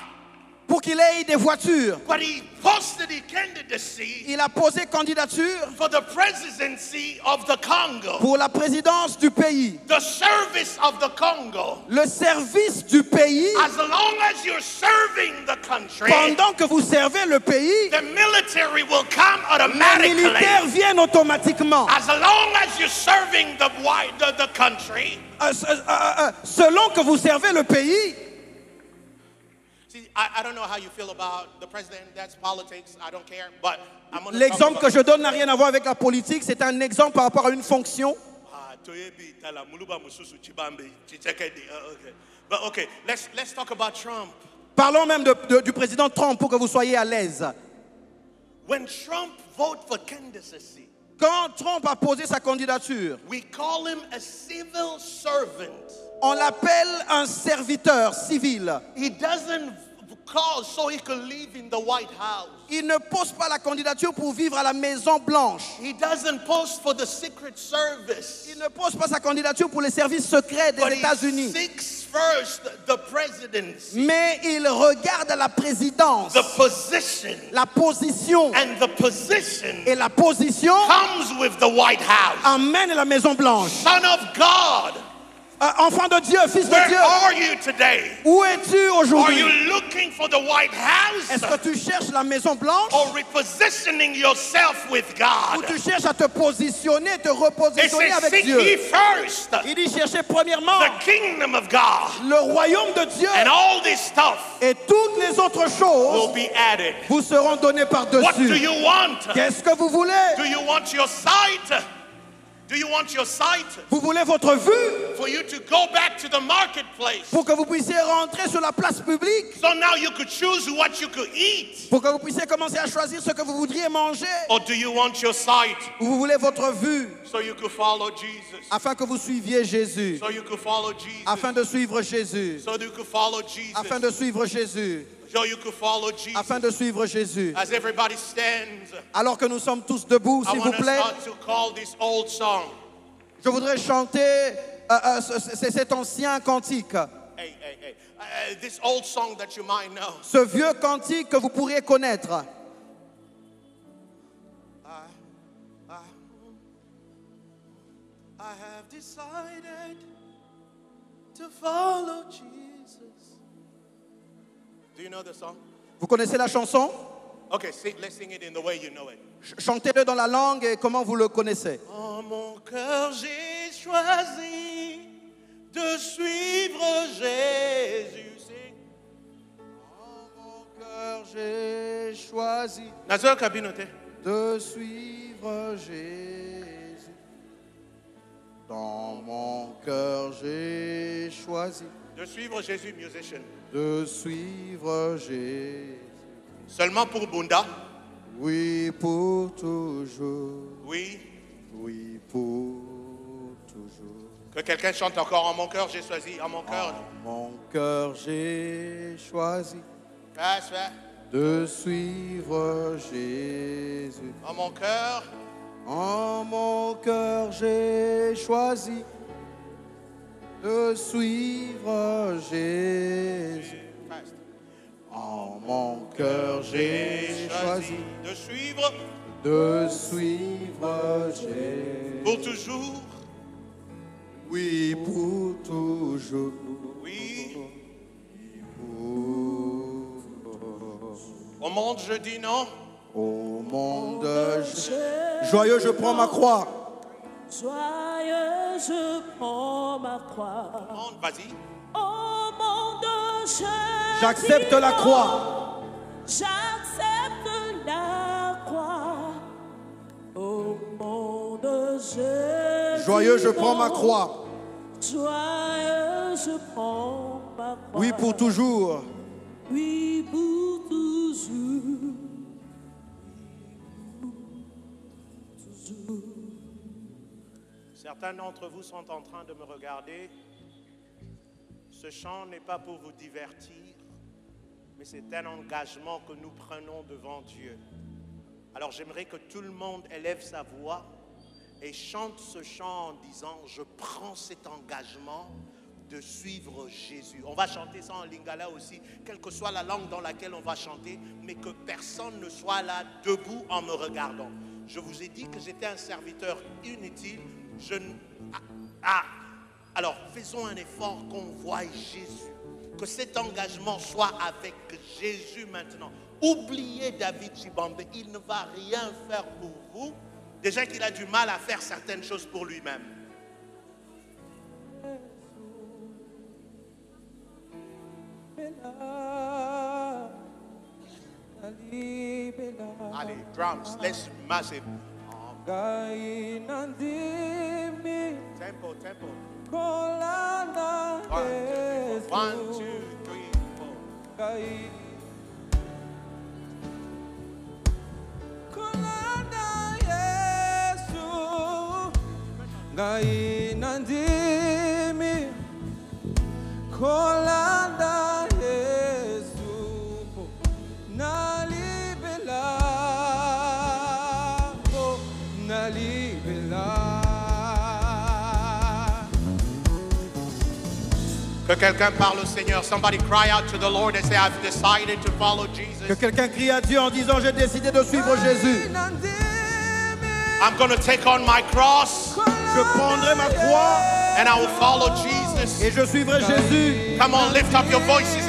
pour qu'il ait des voitures. But he posted his candidacy Il a posé candidature for the presidency of the Congo, pour la présidence du pays. the service of the Congo. Le service du pays, As long as you're serving the country, pendant que vous servez le pays, the military will come les automatically. militaires viennent automatiquement. As long as you're serving the country. Selon que vous servez le pays. See, I don't know how you feel about the president. That's politics. I don't care. But I'm going to L'exemple que je donne n'a rien à voir avec la politique. C'est un exemple par rapport à une fonction. But okay, let's talk about Trump. Parlons même du président Trump pour que vous soyez à l'aise. When Trump voted for candidacy, Quand Trump a posé sa candidature, we call him a civil servant. on l'appelle un serviteur civil. He doesn't call so he could live in the White House. Il ne pose pas la candidature pour vivre à la Maison Blanche. He doesn't post for the Secret Service. Il ne pose pas sa candidature pour les services secrets des But he États-Unis. seeks first the presidency, Mais il regarde la présidence, the position, la position. and the position Et la position comes with the White House. amène la Maison Blanche. Son of God, Enfant de Dieu, fils de where Dieu, are you today? où es-tu Are aujourd'hui? you looking for the White Est-ce House que tu cherches la Maison Blanche or repositioning yourself with ou God? tu cherches à te positionner, te It repositionner says, avec seek Dieu? ye first Il dit chercher premièrement the kingdom of God, le royaume de Dieu and all this stuff et toutes les autres choses will be added. vous seront données What do par-dessus. you want? Qu'est-ce que vous voulez? Do you want your sight? Do you want your sight Vous voulez votre vue for you to go back to the marketplace? pour que vous puissiez rentrer sur la place publique, So now you could choose what you could eat. pour que vous puissiez commencer à choisir ce que vous voudriez manger? Or do you want your sight Ou vous voulez votre vue so you could follow Jesus? afin que vous suiviez Jésus, So you could follow Jesus. afin de suivre Jésus, So you could follow Jesus. afin de suivre Jésus, So you could follow Jesus. afin de suivre Jésus. As everybody stands, Alors que nous sommes tous debout, I s'il vous want us plaît, not to call this old song. je voudrais chanter cet ancien cantique, Hey. This old song that you might know. ce vieux cantique que vous pourriez connaître. I have decided to follow Jesus. Do you know the song? Vous connaissez la chanson? Okay, let's sing it in the way you know it. Chantez-le dans la langue et comment vous le connaissez. En mon cœur, j'ai choisi de suivre Jésus. Sing. En mon choisi Nazo kabinote. de suivre Jésus. Dans mon cœur, j'ai choisi De suivre Jésus, musician. de suivre Jésus. Seulement pour Bunda. Oui, pour toujours. Oui. Oui, pour toujours. Que quelqu'un chante encore en mon cœur, j'ai choisi. En mon cœur. En mon cœur, j'ai choisi Ah, c'est vrai. de suivre Jésus. En mon cœur. En mon cœur, j'ai choisi de suivre Jésus. Fast. En mon cœur, j'ai choisi de suivre de suivre Jésus. pour toujours. Oui, pour toujours. Oui. Pour- Au monde, je dis non. Au monde, joyeux, je prends ma croix. Joyeux, je prends ma croix. Au monde, vas-y. Au monde, J'accepte la croix. J'accepte la croix. Au monde, je Joyeux, dis je prends ma non. croix. Joyeux, je prends ma croix. Oui, pour toujours. Oui, pour toujours. Certains d'entre vous sont en train de me regarder. Ce chant n'est pas pour vous divertir, mais c'est un engagement que nous prenons devant Dieu. Alors j'aimerais que tout le monde élève sa voix et chante ce chant en disant: je prends cet engagement de suivre Jésus. On va chanter ça en lingala aussi, quelle que soit la langue dans laquelle on va chanter, mais que personne ne soit là debout en me regardant. Je vous ai dit que j'étais un serviteur inutile. Alors faisons un effort qu'on voie Jésus, que cet engagement soit avec Jésus maintenant. Oubliez David Chibambe, il ne va rien faire pour vous. Déjà qu'il a du mal à faire certaines choses pour lui-même. Allez, drums, let's massive. Tempo, tempo. 1, 2, 3, 4. Ngai nandimi kolanda Yesu nalibela nalibela. Que quelqu'un parle au Seigneur. Somebody cry out to the Lord and say, I've decided to follow Jesus. Que quelqu'un crie à Dieu en disant: j'ai décidé de suivre Jésus. I'm going to take on my cross Je prendrai ma croix and I will follow Jesus. et je suivrai Jésus. Come on, lift up your voices.